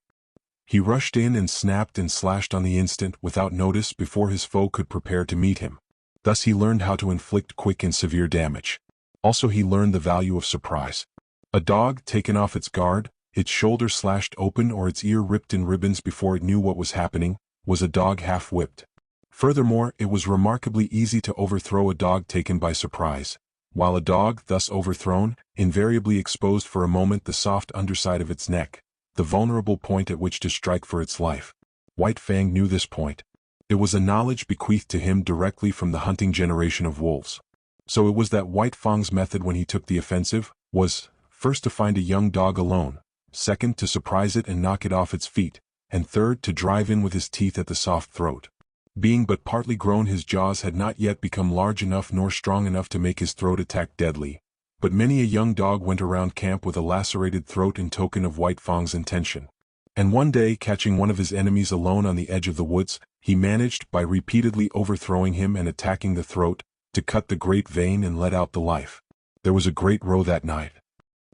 He rushed in and snapped and slashed on the instant without notice before his foe could prepare to meet him. Thus he learned how to inflict quick and severe damage. Also he learned the value of surprise. A dog taken off its guard, its shoulder slashed open or its ear ripped in ribbons before it knew what was happening, was a dog half-whipped. Furthermore, it was remarkably easy to overthrow a dog taken by surprise, while a dog thus overthrown invariably exposed for a moment the soft underside of its neck, the vulnerable point at which to strike for its life. White Fang knew this point. It was a knowledge bequeathed to him directly from the hunting generation of wolves. So it was that White Fang's method when he took the offensive was, first to find a young dog alone, second to surprise it and knock it off its feet, and third to drive in with his teeth at the soft throat. Being but partly grown, his jaws had not yet become large enough nor strong enough to make his throat attack deadly, but many a young dog went around camp with a lacerated throat in token of White Fang's intention. And one day, catching one of his enemies alone on the edge of the woods, he managed, by repeatedly overthrowing him and attacking the throat, to cut the great vein and let out the life. There was a great row that night.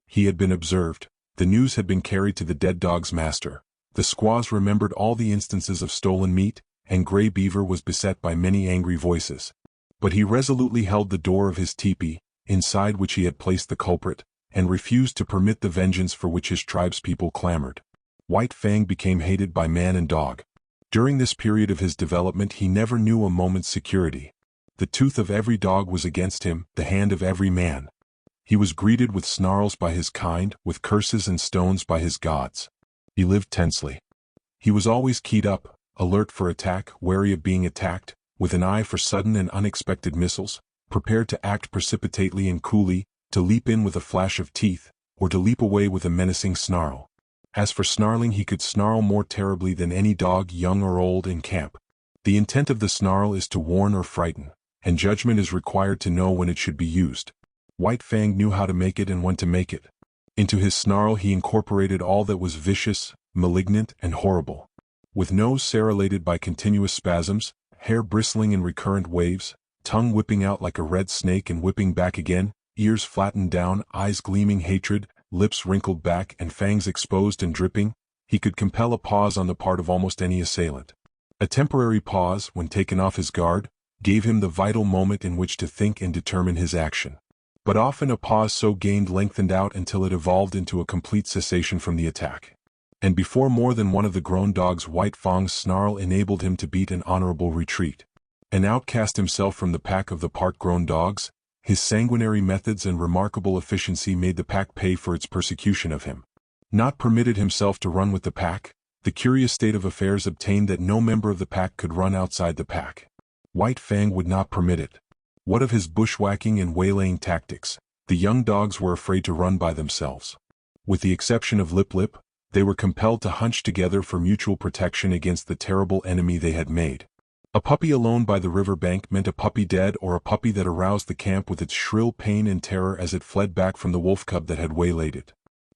He had been observed. The news had been carried to the dead dog's master. The squaws remembered all the instances of stolen meat, and Gray Beaver was beset by many angry voices. But he resolutely held the door of his tepee, inside which he had placed the culprit, and refused to permit the vengeance for which his tribespeople clamored. White Fang became hated by man and dog. During this period of his development he never knew a moment's security. The tooth of every dog was against him, the hand of every man. He was greeted with snarls by his kind, with curses and stones by his gods. He lived tensely. He was always keyed up, alert for attack, wary of being attacked, with an eye for sudden and unexpected missiles, prepared to act precipitately and coolly, to leap in with a flash of teeth, or to leap away with a menacing snarl. As for snarling, he could snarl more terribly than any dog, young or old, in camp. The intent of the snarl is to warn or frighten, and judgment is required to know when it should be used. White Fang knew how to make it and when to make it. Into his snarl he incorporated all that was vicious, malignant, and horrible. With nose serrated by continuous spasms, hair bristling in recurrent waves, tongue whipping out like a red snake and whipping back again, ears flattened down, eyes gleaming hatred, lips wrinkled back and fangs exposed and dripping, he could compel a pause on the part of almost any assailant. A temporary pause, when taken off his guard, gave him the vital moment in which to think and determine his action. But often a pause so gained lengthened out until it evolved into a complete cessation from the attack. And before more than one of the grown dogs, White Fang's snarl enabled him to beat an honorable retreat. An outcast himself from the pack of the part-grown dogs, his sanguinary methods and remarkable efficiency made the pack pay for its persecution of him. Not permitted himself to run with the pack, the curious state of affairs obtained that no member of the pack could run outside the pack. White Fang would not permit it. What of his bushwhacking and waylaying tactics? The young dogs were afraid to run by themselves. With the exception of Lip Lip, they were compelled to hunch together for mutual protection against the terrible enemy they had made. A puppy alone by the river bank meant a puppy dead, or a puppy that aroused the camp with its shrill pain and terror as it fled back from the wolf cub that had waylaid it.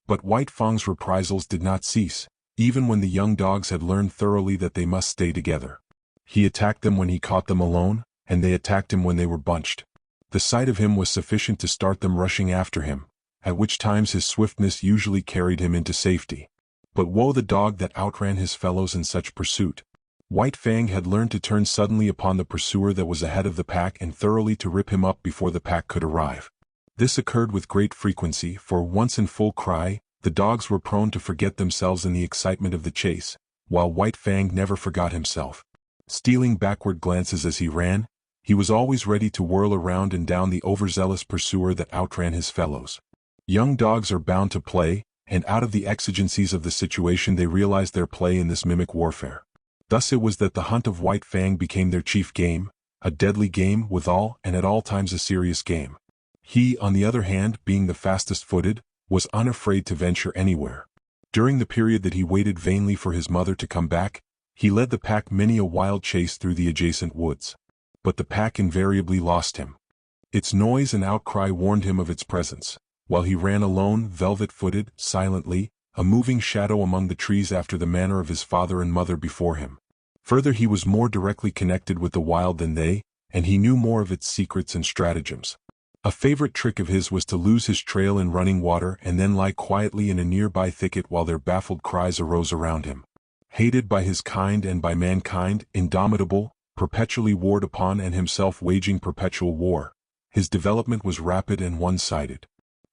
But White Fang's reprisals did not cease, even when the young dogs had learned thoroughly that they must stay together. He attacked them when he caught them alone, and they attacked him when they were bunched. The sight of him was sufficient to start them rushing after him, at which times his swiftness usually carried him into safety. But woe the dog that outran his fellows in such pursuit. White Fang had learned to turn suddenly upon the pursuer that was ahead of the pack and thoroughly to rip him up before the pack could arrive. This occurred with great frequency, for once in full cry, the dogs were prone to forget themselves in the excitement of the chase, while White Fang never forgot himself. Stealing backward glances as he ran, he was always ready to whirl around and down the overzealous pursuer that outran his fellows. Young dogs are bound to play, and out of the exigencies of the situation they realized their play in this mimic warfare. Thus it was that the hunt of White Fang became their chief game, a deadly game withal, and at all times a serious game. He, on the other hand, being the fastest-footed, was unafraid to venture anywhere. During the period that he waited vainly for his mother to come back, he led the pack many a wild chase through the adjacent woods. But the pack invariably lost him. Its noise and outcry warned him of its presence, while he ran alone, velvet-footed, silently, a moving shadow among the trees after the manner of his father and mother before him. Further, he was more directly connected with the wild than they, and he knew more of its secrets and stratagems. A favorite trick of his was to lose his trail in running water and then lie quietly in a nearby thicket while their baffled cries arose around him. Hated by his kind and by mankind, indomitable, perpetually warred upon and himself waging perpetual war, his development was rapid and one-sided.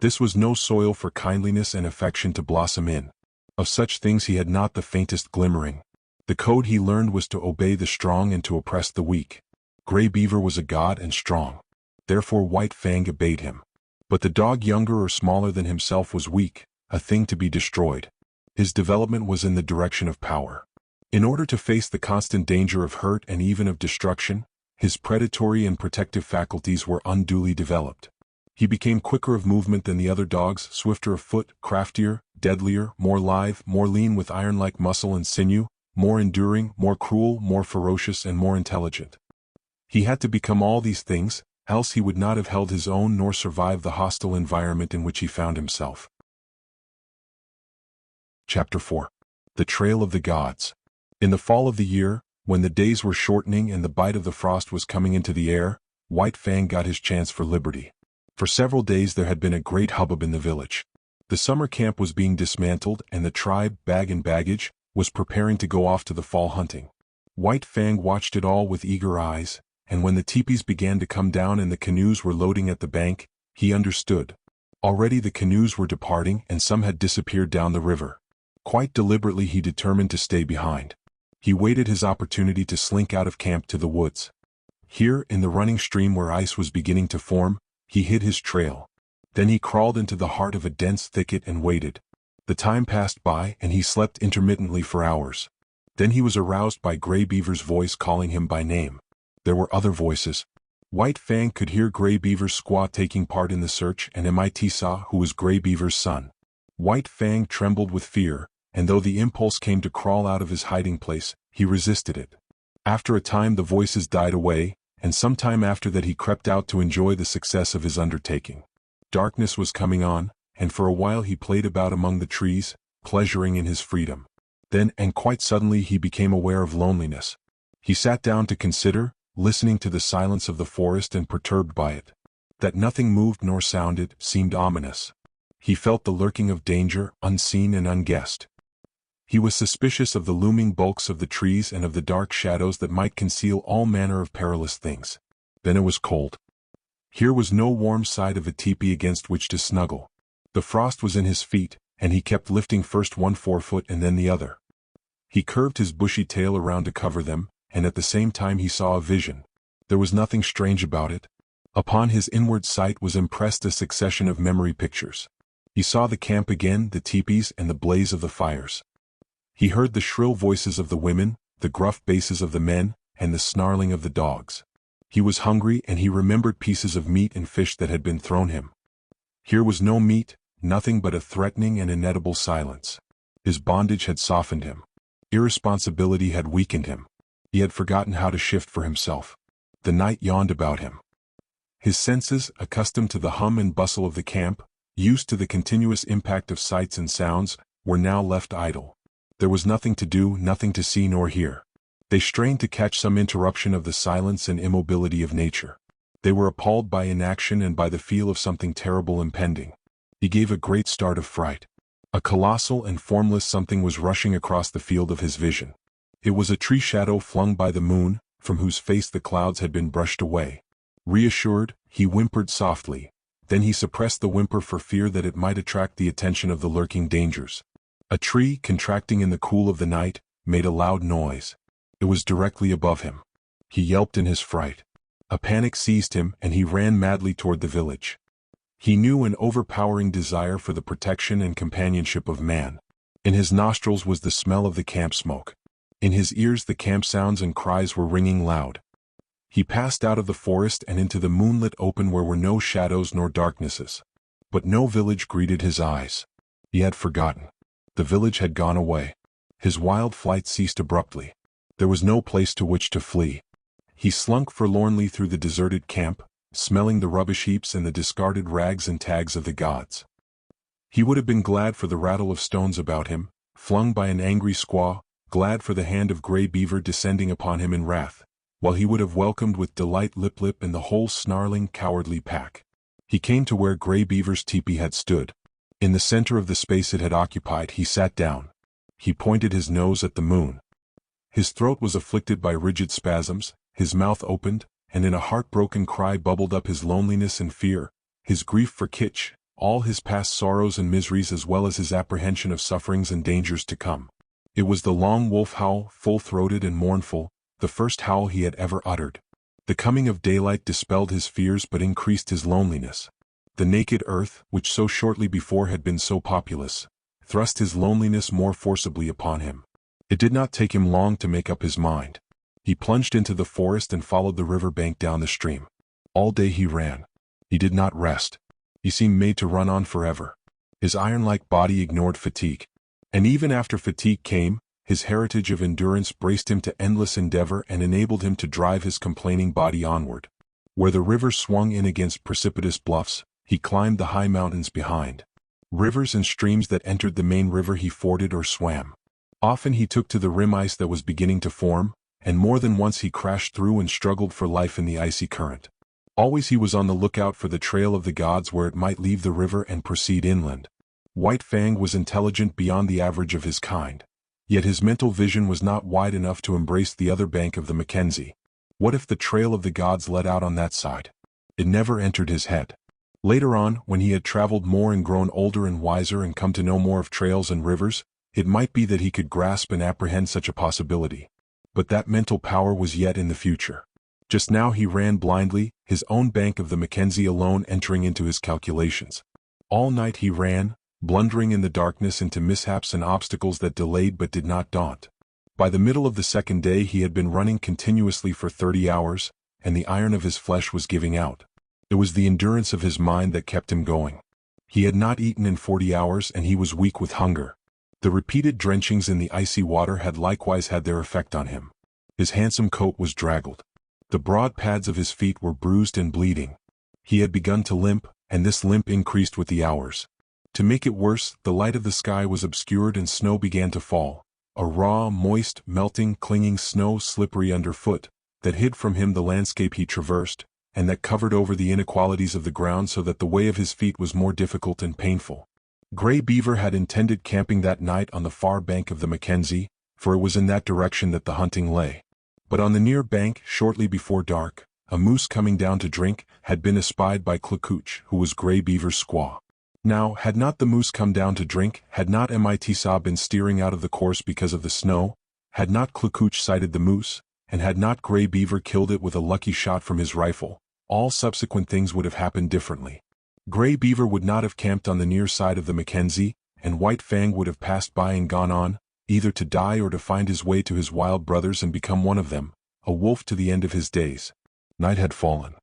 This was no soil for kindliness and affection to blossom in. Of such things he had not the faintest glimmering. The code he learned was to obey the strong and to oppress the weak. Grey Beaver was a god and strong. Therefore White Fang obeyed him. But the dog younger or smaller than himself was weak, a thing to be destroyed. His development was in the direction of power. In order to face the constant danger of hurt and even of destruction, his predatory and protective faculties were unduly developed. He became quicker of movement than the other dogs, swifter of foot, craftier, deadlier, more lithe, more lean with iron-like muscle and sinew, more enduring, more cruel, more ferocious and more intelligent. He had to become all these things, else he would not have held his own nor survived the hostile environment in which he found himself. Chapter 4. The Trail of the Gods. In the fall of the year, when the days were shortening and the bite of the frost was coming into the air, White Fang got his chance for liberty. For several days there had been a great hubbub in the village. The summer camp was being dismantled and the tribe, bag and baggage, was preparing to go off to the fall hunting. White Fang watched it all with eager eyes, and when the teepees began to come down and the canoes were loading at the bank, he understood. Already the canoes were departing and some had disappeared down the river. Quite deliberately he determined to stay behind. He waited his opportunity to slink out of camp to the woods. Here, in the running stream where ice was beginning to form, he hid his trail. Then he crawled into the heart of a dense thicket and waited. The time passed by and he slept intermittently for hours. Then he was aroused by Grey Beaver's voice calling him by name. There were other voices. White Fang could hear Grey Beaver's squaw taking part in the search and Mitisa, who was Grey Beaver's son. White Fang trembled with fear, and though the impulse came to crawl out of his hiding place, he resisted it. After a time the voices died away, and some time after that he crept out to enjoy the success of his undertaking. Darkness was coming on, and for a while he played about among the trees, pleasuring in his freedom. Then, and quite suddenly, he became aware of loneliness. He sat down to consider, listening to the silence of the forest and perturbed by it. That nothing moved nor sounded seemed ominous. He felt the lurking of danger, unseen and unguessed. He was suspicious of the looming bulks of the trees and of the dark shadows that might conceal all manner of perilous things. Then it was cold. Here was no warm side of a teepee against which to snuggle. The frost was in his feet, and he kept lifting first one forefoot and then the other. He curved his bushy tail around to cover them, and at the same time he saw a vision. There was nothing strange about it. Upon his inward sight was impressed a succession of memory pictures. He saw the camp again, the teepees, and the blaze of the fires. He heard the shrill voices of the women, the gruff basses of the men, and the snarling of the dogs. He was hungry, and he remembered pieces of meat and fish that had been thrown him. Here was no meat, nothing but a threatening and inedible silence. His bondage had softened him. Irresponsibility had weakened him. He had forgotten how to shift for himself. The night yawned about him. His senses, accustomed to the hum and bustle of the camp, used to the continuous impact of sights and sounds, were now left idle. There was nothing to do, nothing to see nor hear. They strained to catch some interruption of the silence and immobility of nature. They were appalled by inaction and by the feel of something terrible impending. He gave a great start of fright. A colossal and formless something was rushing across the field of his vision. It was a tree shadow flung by the moon, from whose face the clouds had been brushed away. Reassured, he whimpered softly. Then he suppressed the whimper for fear that it might attract the attention of the lurking dangers. A tree, contracting in the cool of the night, made a loud noise. It was directly above him. He yelped in his fright. A panic seized him, and he ran madly toward the village. He knew an overpowering desire for the protection and companionship of man. In his nostrils was the smell of the camp smoke. In his ears the camp sounds and cries were ringing loud. He passed out of the forest and into the moonlit open where were no shadows nor darknesses. But no village greeted his eyes. He had forgotten. The village had gone away. His wild flight ceased abruptly. There was no place to which to flee. He slunk forlornly through the deserted camp, smelling the rubbish heaps and the discarded rags and tags of the gods. He would have been glad for the rattle of stones about him, flung by an angry squaw, glad for the hand of Grey Beaver descending upon him in wrath, while he would have welcomed with delight Lip Lip and the whole snarling, cowardly pack. He came to where Grey Beaver's teepee had stood. In the center of the space it had occupied, he sat down. He pointed his nose at the moon. His throat was afflicted by rigid spasms, his mouth opened, and in a heartbroken cry bubbled up his loneliness and fear, his grief for Kitch, all his past sorrows and miseries as well as his apprehension of sufferings and dangers to come. It was the long wolf howl, full-throated and mournful, the first howl he had ever uttered. The coming of daylight dispelled his fears but increased his loneliness. The naked earth, which so shortly before had been so populous, thrust his loneliness more forcibly upon him. It did not take him long to make up his mind. He plunged into the forest and followed the river bank down the stream. All day he ran. He did not rest. He seemed made to run on forever. His iron-like body ignored fatigue. And even after fatigue came, his heritage of endurance braced him to endless endeavor and enabled him to drive his complaining body onward. Where the river swung in against precipitous bluffs, he climbed the high mountains behind. Rivers and streams that entered the main river he forded or swam. Often he took to the rim ice that was beginning to form, and more than once he crashed through and struggled for life in the icy current. Always he was on the lookout for the trail of the gods where it might leave the river and proceed inland. White Fang was intelligent beyond the average of his kind. Yet his mental vision was not wide enough to embrace the other bank of the Mackenzie. What if the trail of the gods led out on that side? It never entered his head. Later on, when he had traveled more and grown older and wiser and come to know more of trails and rivers, it might be that he could grasp and apprehend such a possibility. But that mental power was yet in the future. Just now he ran blindly, his own bank of the Mackenzie alone entering into his calculations. All night he ran, blundering in the darkness into mishaps and obstacles that delayed but did not daunt. By the middle of the second day he had been running continuously for 30 hours, and the iron of his flesh was giving out. It was the endurance of his mind that kept him going. He had not eaten in 40 hours and he was weak with hunger. The repeated drenchings in the icy water had likewise had their effect on him. His handsome coat was draggled. The broad pads of his feet were bruised and bleeding. He had begun to limp, and this limp increased with the hours. To make it worse, the light of the sky was obscured and snow began to fall. A raw, moist, melting, clinging snow slippery underfoot, that hid from him the landscape he traversed, and that covered over the inequalities of the ground so that the way of his feet was more difficult and painful. Grey Beaver had intended camping that night on the far bank of the Mackenzie, for it was in that direction that the hunting lay. But on the near bank, shortly before dark, a moose coming down to drink, had been espied by Clacouche, who was Grey Beaver's squaw. Now, had not the moose come down to drink, had not Mitsa been steering out of the course because of the snow, had not Clacouche sighted the moose, and had not Grey Beaver killed it with a lucky shot from his rifle, all subsequent things would have happened differently. Grey Beaver would not have camped on the near side of the Mackenzie, and White Fang would have passed by and gone on, either to die or to find his way to his wild brothers and become one of them, a wolf to the end of his days. Night had fallen.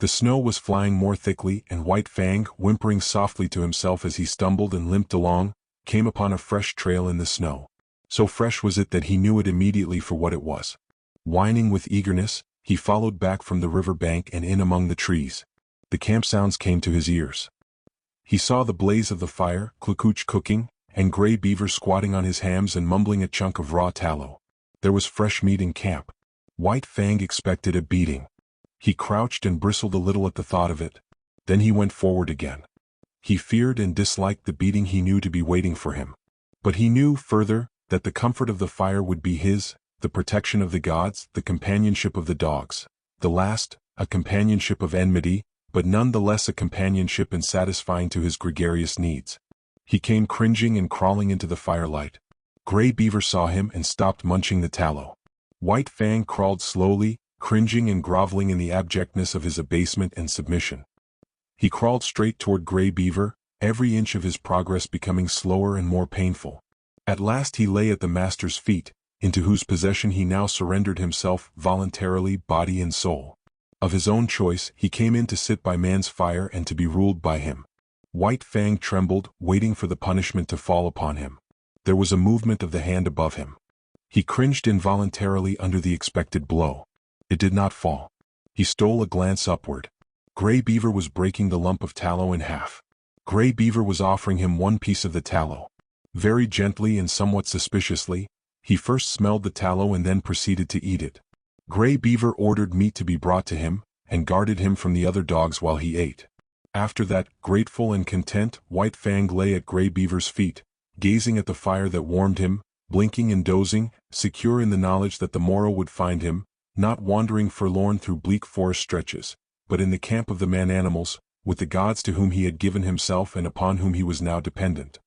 The snow was flying more thickly, and White Fang, whimpering softly to himself as he stumbled and limped along, came upon a fresh trail in the snow. So fresh was it that he knew it immediately for what it was. Whining with eagerness, he followed back from the river bank and in among the trees. The camp sounds came to his ears. He saw the blaze of the fire, Clacouche cooking, and Grey Beaver squatting on his hams and mumbling a chunk of raw tallow. There was fresh meat in camp. White Fang expected a beating. He crouched and bristled a little at the thought of it. Then he went forward again. He feared and disliked the beating he knew to be waiting for him. But he knew, further, that the comfort of the fire would be his, the protection of the gods, the companionship of the dogs. The last, a companionship of enmity, but none the less a companionship and satisfying to his gregarious needs. He came cringing and crawling into the firelight. Grey Beaver saw him and stopped munching the tallow. White Fang crawled slowly, cringing and groveling in the abjectness of his abasement and submission. He crawled straight toward Grey Beaver, every inch of his progress becoming slower and more painful. At last he lay at the master's feet, into whose possession he now surrendered himself voluntarily, body and soul. Of his own choice, he came in to sit by man's fire and to be ruled by him. White Fang trembled, waiting for the punishment to fall upon him. There was a movement of the hand above him. He cringed involuntarily under the expected blow. It did not fall. He stole a glance upward. Grey Beaver was breaking the lump of tallow in half. Grey Beaver was offering him one piece of the tallow. Very gently and somewhat suspiciously, he first smelled the tallow and then proceeded to eat it. Grey Beaver ordered meat to be brought to him, and guarded him from the other dogs while he ate. After that, grateful and content, White Fang lay at Grey Beaver's feet, gazing at the fire that warmed him, blinking and dozing, secure in the knowledge that the morrow would find him, not wandering forlorn through bleak forest stretches, but in the camp of the man-animals, with the gods to whom he had given himself and upon whom he was now dependent.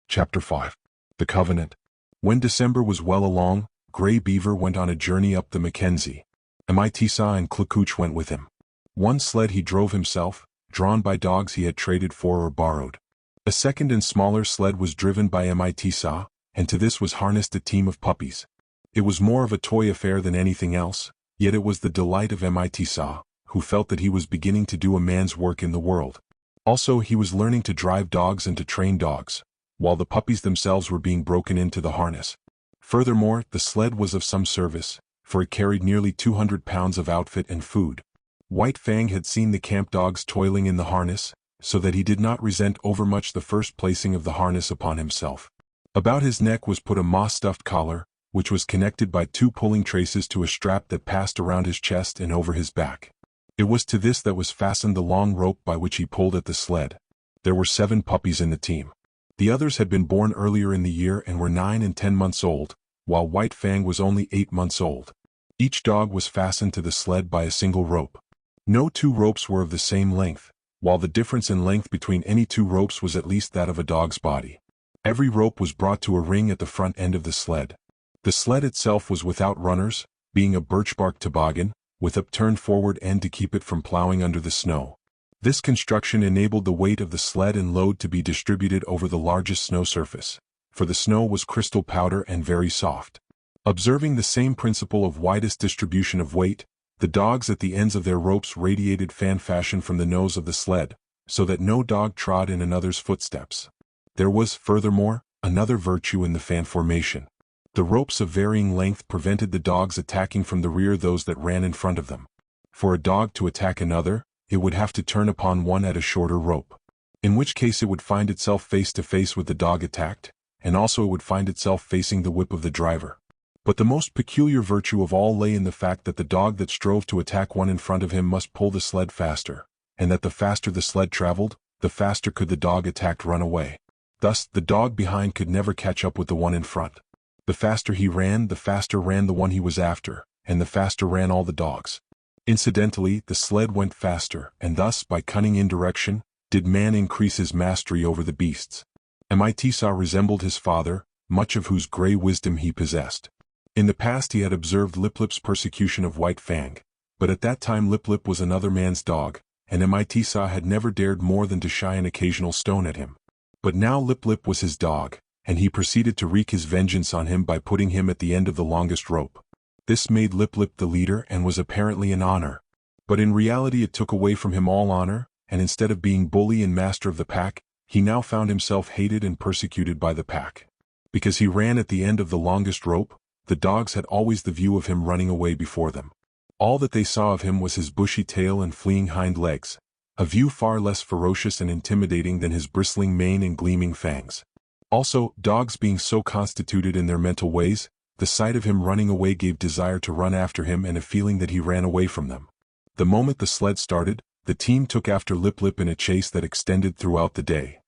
Chapter 5. The Covenant. When December was well along, Grey Beaver went on a journey up the Mackenzie. Mitsa and Clacouche went with him. One sled he drove himself, drawn by dogs he had traded for or borrowed. A second and smaller sled was driven by Mitsa, and to this was harnessed a team of puppies. It was more of a toy affair than anything else, yet it was the delight of Mitsa, who felt that he was beginning to do a man's work in the world. Also, he was learning to drive dogs and to train dogs, while the puppies themselves were being broken into the harness. Furthermore, the sled was of some service, for it carried nearly 200 pounds of outfit and food. White Fang had seen the camp dogs toiling in the harness, so that he did not resent overmuch the first placing of the harness upon himself. About his neck was put a moss-stuffed collar, which was connected by 2 pulling traces to a strap that passed around his chest and over his back. It was to this that was fastened the long rope by which he pulled at the sled. There were 7 puppies in the team. The others had been born earlier in the year and were 9 and 10 months old, while White Fang was only 8 months old. Each dog was fastened to the sled by a single rope. No 2 ropes were of the same length, while the difference in length between any 2 ropes was at least that of a dog's body. Every rope was brought to a ring at the front end of the sled. The sled itself was without runners, being a birch-bark toboggan, with upturned forward end to keep it from plowing under the snow. This construction enabled the weight of the sled and load to be distributed over the largest snow surface, for the snow was crystal powder and very soft. Observing the same principle of widest distribution of weight, the dogs at the ends of their ropes radiated fan fashion from the nose of the sled, so that no dog trod in another's footsteps. There was, furthermore, another virtue in the fan formation. The ropes of varying length prevented the dogs attacking from the rear those that ran in front of them. For a dog to attack another, it would have to turn upon one at a shorter rope, in which case it would find itself face to face with the dog attacked, and also it would find itself facing the whip of the driver. But the most peculiar virtue of all lay in the fact that the dog that strove to attack one in front of him must pull the sled faster, and that the faster the sled traveled, the faster could the dog attacked run away. Thus, the dog behind could never catch up with the one in front. The faster he ran, the faster ran the one he was after, and the faster ran all the dogs. Incidentally, the sled went faster, and thus, by cunning indirection, did man increase his mastery over the beasts. Mitsa resembled his father, much of whose grey wisdom he possessed. In the past he had observed Lip Lip's persecution of White Fang, but at that time Lip Lip was another man's dog, and Mitsa had never dared more than to shy an occasional stone at him. But now Lip Lip was his dog, and he proceeded to wreak his vengeance on him by putting him at the end of the longest rope. This made Lip Lip the leader and was apparently an honor. But in reality it took away from him all honor, and instead of being bully and master of the pack, he now found himself hated and persecuted by the pack. Because he ran at the end of the longest rope, the dogs had always the view of him running away before them. All that they saw of him was his bushy tail and fleeing hind legs, a view far less ferocious and intimidating than his bristling mane and gleaming fangs. Also, dogs being so constituted in their mental ways, the sight of him running away gave desire to run after him and a feeling that he ran away from them. The moment the sled started, the team took after Lip Lip in a chase that extended throughout the day.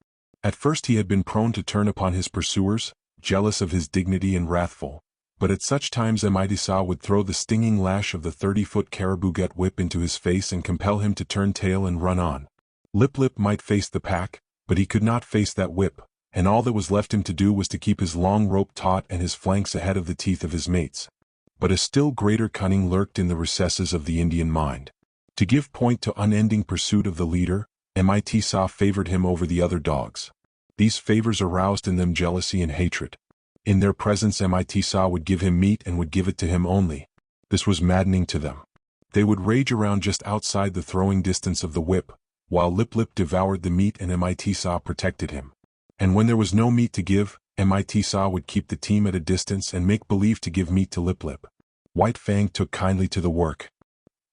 At first he had been prone to turn upon his pursuers, jealous of his dignity and wrathful, but at such times Mitsa would throw the stinging lash of the 30-foot caribou gut whip into his face and compel him to turn tail and run on. Lip Lip might face the pack, but he could not face that whip, and all that was left him to do was to keep his long rope taut and his flanks ahead of the teeth of his mates. But a still greater cunning lurked in the recesses of the Indian mind. To give point to unending pursuit of the leader, Mitsa favored him over the other dogs. These favors aroused in them jealousy and hatred. In their presence Mitsa would give him meat and would give it to him only. This was maddening to them. They would rage around just outside the throwing distance of the whip, while Lip Lip devoured the meat and Mitsa protected him. And when there was no meat to give, Mitsa would keep the team at a distance and make believe to give meat to Lip Lip. White Fang took kindly to the work.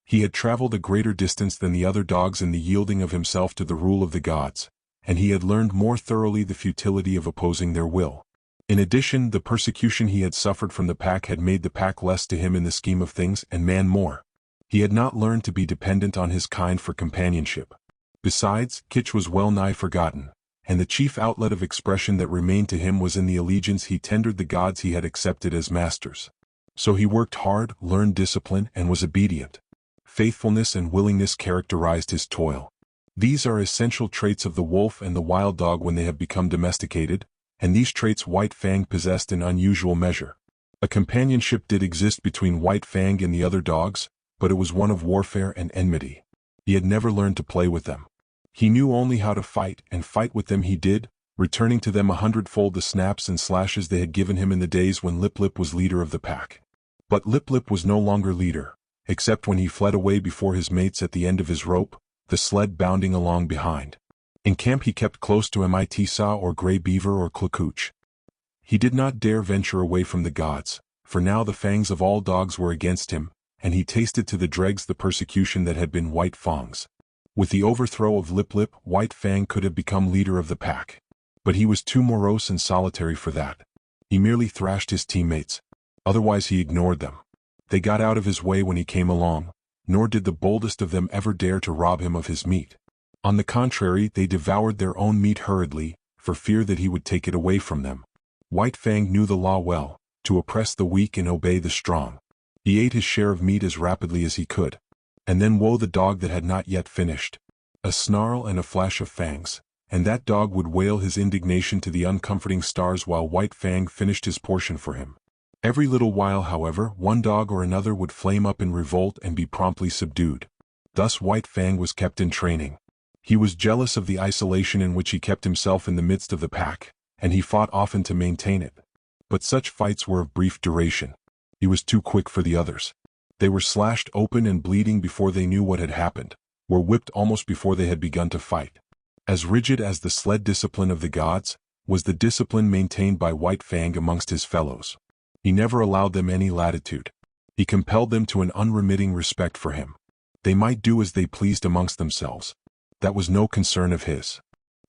He had traveled a greater distance than the other dogs in the yielding of himself to the rule of the gods, and he had learned more thoroughly the futility of opposing their will. In addition, the persecution he had suffered from the pack had made the pack less to him in the scheme of things and man more. He had not learned to be dependent on his kind for companionship. Besides, kitsch was well nigh forgotten, and the chief outlet of expression that remained to him was in the allegiance he tendered the gods he had accepted as masters. So he worked hard, learned discipline, and was obedient. Faithfulness and willingness characterized his toil. These are essential traits of the wolf and the wild dog when they have become domesticated, and these traits White Fang possessed in unusual measure. A companionship did exist between White Fang and the other dogs, but it was one of warfare and enmity. He had never learned to play with them. He knew only how to fight, and fight with them he did, returning to them 100-fold the snaps and slashes they had given him in the days when Lip Lip was leader of the pack. But Lip Lip was no longer leader, except when he fled away before his mates at the end of his rope, the sled bounding along behind. In camp he kept close to Mitsa or Grey Beaver or Clacooch. He did not dare venture away from the gods, for now the fangs of all dogs were against him, and he tasted to the dregs the persecution that had been White Fang's. With the overthrow of Lip Lip, White Fang could have become leader of the pack. But he was too morose and solitary for that. He merely thrashed his teammates. Otherwise he ignored them. They got out of his way when he came along, nor did the boldest of them ever dare to rob him of his meat. On the contrary, they devoured their own meat hurriedly, for fear that he would take it away from them. White Fang knew the law well, to oppress the weak and obey the strong. He ate his share of meat as rapidly as he could. And then woe the dog that had not yet finished. A snarl and a flash of fangs, and that dog would wail his indignation to the uncomforting stars while White Fang finished his portion for him. Every little while, however, one dog or another would flame up in revolt and be promptly subdued. Thus White Fang was kept in training. He was jealous of the isolation in which he kept himself in the midst of the pack, and he fought often to maintain it. But such fights were of brief duration. He was too quick for the others. They were slashed open and bleeding before they knew what had happened, were whipped almost before they had begun to fight. As rigid as the sled discipline of the gods, was the discipline maintained by White Fang amongst his fellows. He never allowed them any latitude. He compelled them to an unremitting respect for him. They might do as they pleased amongst themselves. That was no concern of his.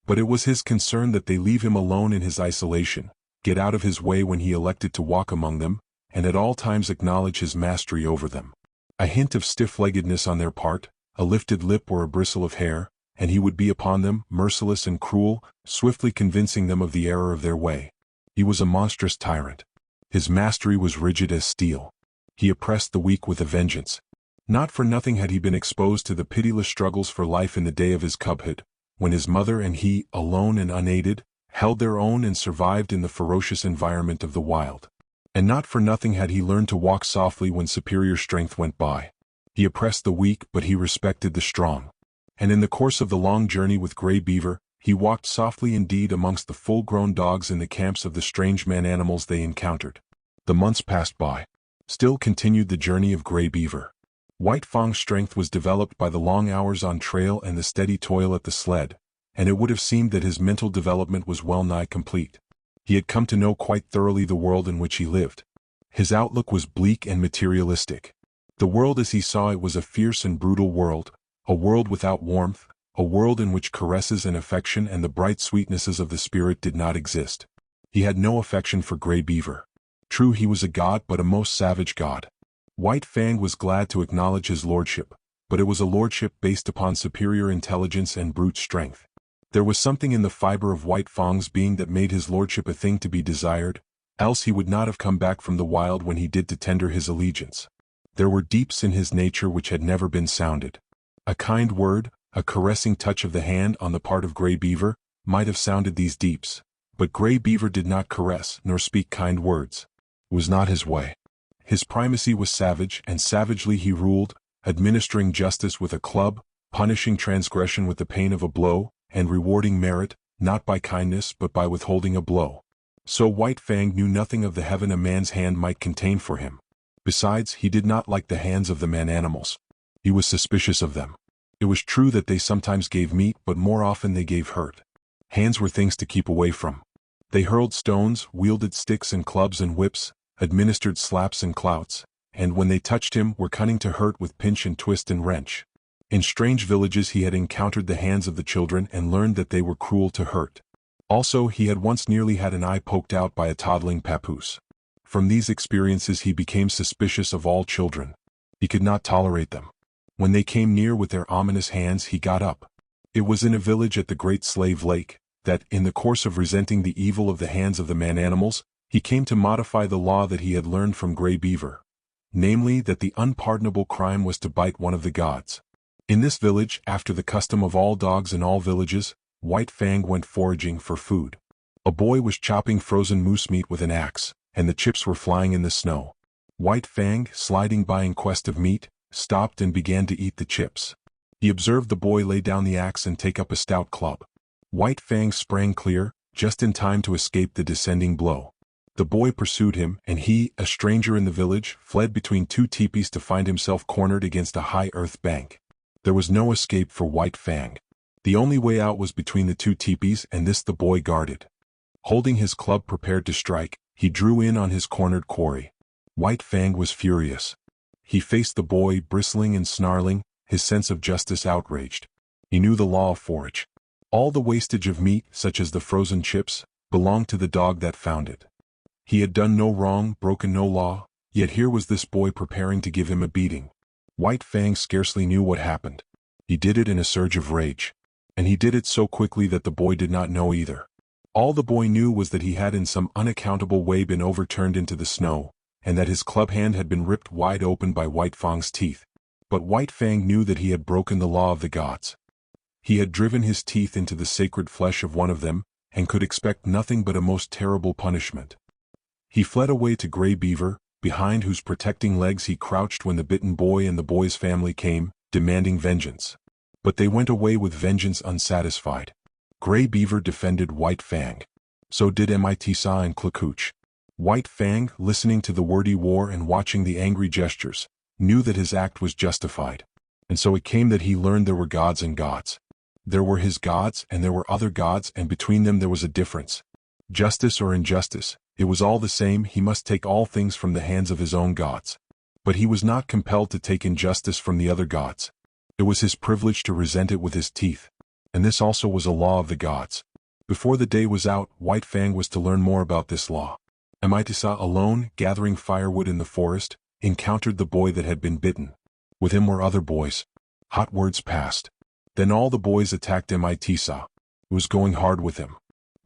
But it was his concern that they leave him alone in his isolation, get out of his way when he elected to walk among them, and at all times acknowledge his mastery over them. A hint of stiff-leggedness on their part, a lifted lip or a bristle of hair, and he would be upon them, merciless and cruel, swiftly convincing them of the error of their way. He was a monstrous tyrant. His mastery was rigid as steel. He oppressed the weak with a vengeance. Not for nothing had he been exposed to the pitiless struggles for life in the day of his cubhood, when his mother and he, alone and unaided, held their own and survived in the ferocious environment of the wild. And not for nothing had he learned to walk softly when superior strength went by. He oppressed the weak, but he respected the strong. And in the course of the long journey with Grey Beaver, he walked softly indeed amongst the full-grown dogs in the camps of the strange man-animals they encountered. The months passed by. Still continued the journey of Grey Beaver. White Fang's strength was developed by the long hours on trail and the steady toil at the sled, and it would have seemed that his mental development was well nigh complete. He had come to know quite thoroughly the world in which he lived. His outlook was bleak and materialistic. The world as he saw it was a fierce and brutal world, a world without warmth, a world in which caresses and affection and the bright sweetnesses of the spirit did not exist. He had no affection for Grey Beaver. True, he was a god, but a most savage god. White Fang was glad to acknowledge his lordship, but it was a lordship based upon superior intelligence and brute strength. There was something in the fiber of White Fang's being that made his lordship a thing to be desired, else he would not have come back from the wild when he did to tender his allegiance. There were deeps in his nature which had never been sounded. A kind word, a caressing touch of the hand on the part of Grey Beaver, might have sounded these deeps, but Grey Beaver did not caress nor speak kind words. It was not his way. His primacy was savage, and savagely he ruled, administering justice with a club, punishing transgression with the pain of a blow, and rewarding merit, not by kindness but by withholding a blow. So White Fang knew nothing of the heaven a man's hand might contain for him. Besides, he did not like the hands of the man-animals. He was suspicious of them. It was true that they sometimes gave meat, but more often they gave hurt. Hands were things to keep away from. They hurled stones, wielded sticks and clubs and whips, administered slaps and clouts, and when they touched him were cunning to hurt with pinch and twist and wrench. In strange villages he had encountered the hands of the children and learned that they were cruel to hurt. Also, he had once nearly had an eye poked out by a toddling papoose. From these experiences he became suspicious of all children. He could not tolerate them. When they came near with their ominous hands he got up. It was in a village at the Great Slave Lake that, in the course of resenting the evil of the hands of the man-animals, he came to modify the law that he had learned from Grey Beaver, namely that the unpardonable crime was to bite one of the gods. In this village, after the custom of all dogs in all villages, White Fang went foraging for food. A boy was chopping frozen moose meat with an axe, and the chips were flying in the snow. White Fang, sliding by in quest of meat, stopped and began to eat the chips. He observed the boy lay down the axe and take up a stout club. White Fang sprang clear, just in time to escape the descending blow. The boy pursued him, and he, a stranger in the village, fled between two teepees to find himself cornered against a high earth bank. There was no escape for White Fang. The only way out was between the two teepees, and this the boy guarded. Holding his club prepared to strike, he drew in on his cornered quarry. White Fang was furious. He faced the boy, bristling and snarling, his sense of justice outraged. He knew the law of forage. All the wastage of meat, such as the frozen chips, belonged to the dog that found it. He had done no wrong, broken no law, yet here was this boy preparing to give him a beating. White Fang scarcely knew what happened. He did it in a surge of rage. And he did it so quickly that the boy did not know either. All the boy knew was that he had in some unaccountable way been overturned into the snow, and that his club hand had been ripped wide open by White Fang's teeth. But White Fang knew that he had broken the law of the gods. He had driven his teeth into the sacred flesh of one of them, and could expect nothing but a most terrible punishment. He fled away to Grey Beaver, behind whose protecting legs he crouched when the bitten boy and the boy's family came, demanding vengeance. But they went away with vengeance unsatisfied. Grey Beaver defended White Fang. So did Mitsa and Klakooch. White Fang, listening to the wordy war and watching the angry gestures, knew that his act was justified. And so it came that he learned there were gods and gods. There were his gods and there were other gods, and between them there was a difference. Justice or injustice, it was all the same, he must take all things from the hands of his own gods. But he was not compelled to take injustice from the other gods. It was his privilege to resent it with his teeth. And this also was a law of the gods. Before the day was out, White Fang was to learn more about this law. Mitsa, alone, gathering firewood in the forest, encountered the boy that had been bitten. With him were other boys. Hot words passed. Then all the boys attacked Mitsa. It was going hard with him.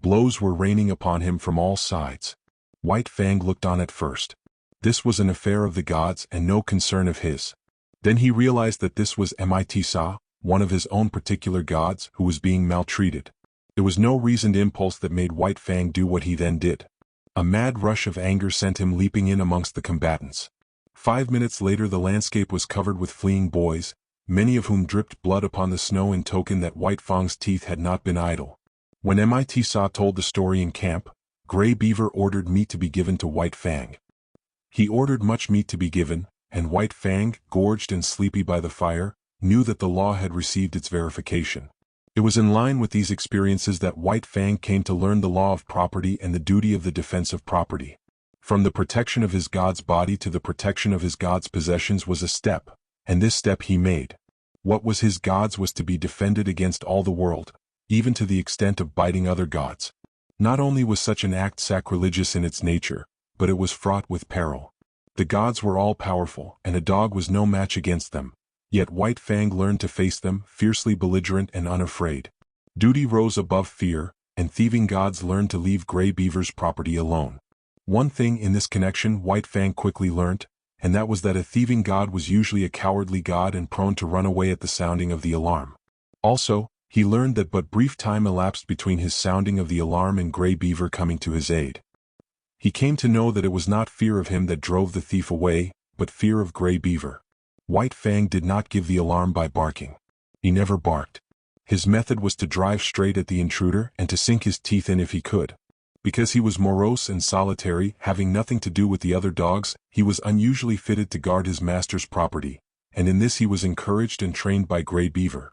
Blows were raining upon him from all sides. White Fang looked on at first. This was an affair of the gods and no concern of his. Then he realized that this was Mitsa, one of his own particular gods, who was being maltreated. There was no reasoned impulse that made White Fang do what he then did. A mad rush of anger sent him leaping in amongst the combatants. 5 minutes later the landscape was covered with fleeing boys, many of whom dripped blood upon the snow in token that White Fang's teeth had not been idle. When Mitsa told the story in camp, Gray Beaver ordered meat to be given to White Fang. He ordered much meat to be given, and White Fang, gorged and sleepy by the fire, knew that the law had received its verification. It was in line with these experiences that White Fang came to learn the law of property and the duty of the defense of property. From the protection of his god's body to the protection of his god's possessions was a step, and this step he made. What was his god's was to be defended against all the world, even to the extent of biting other gods. Not only was such an act sacrilegious in its nature, but it was fraught with peril. The gods were all powerful, and a dog was no match against them. Yet White Fang learned to face them, fiercely belligerent and unafraid. Duty rose above fear, and thieving gods learned to leave Gray Beaver's property alone. One thing in this connection White Fang quickly learnt, and that was that a thieving god was usually a cowardly god and prone to run away at the sounding of the alarm. Also, he learned that but brief time elapsed between his sounding of the alarm and Gray Beaver coming to his aid. He came to know that it was not fear of him that drove the thief away, but fear of Gray Beaver. White Fang did not give the alarm by barking. He never barked. His method was to drive straight at the intruder and to sink his teeth in if he could. Because he was morose and solitary, having nothing to do with the other dogs, he was unusually fitted to guard his master's property, and in this he was encouraged and trained by Gray Beaver.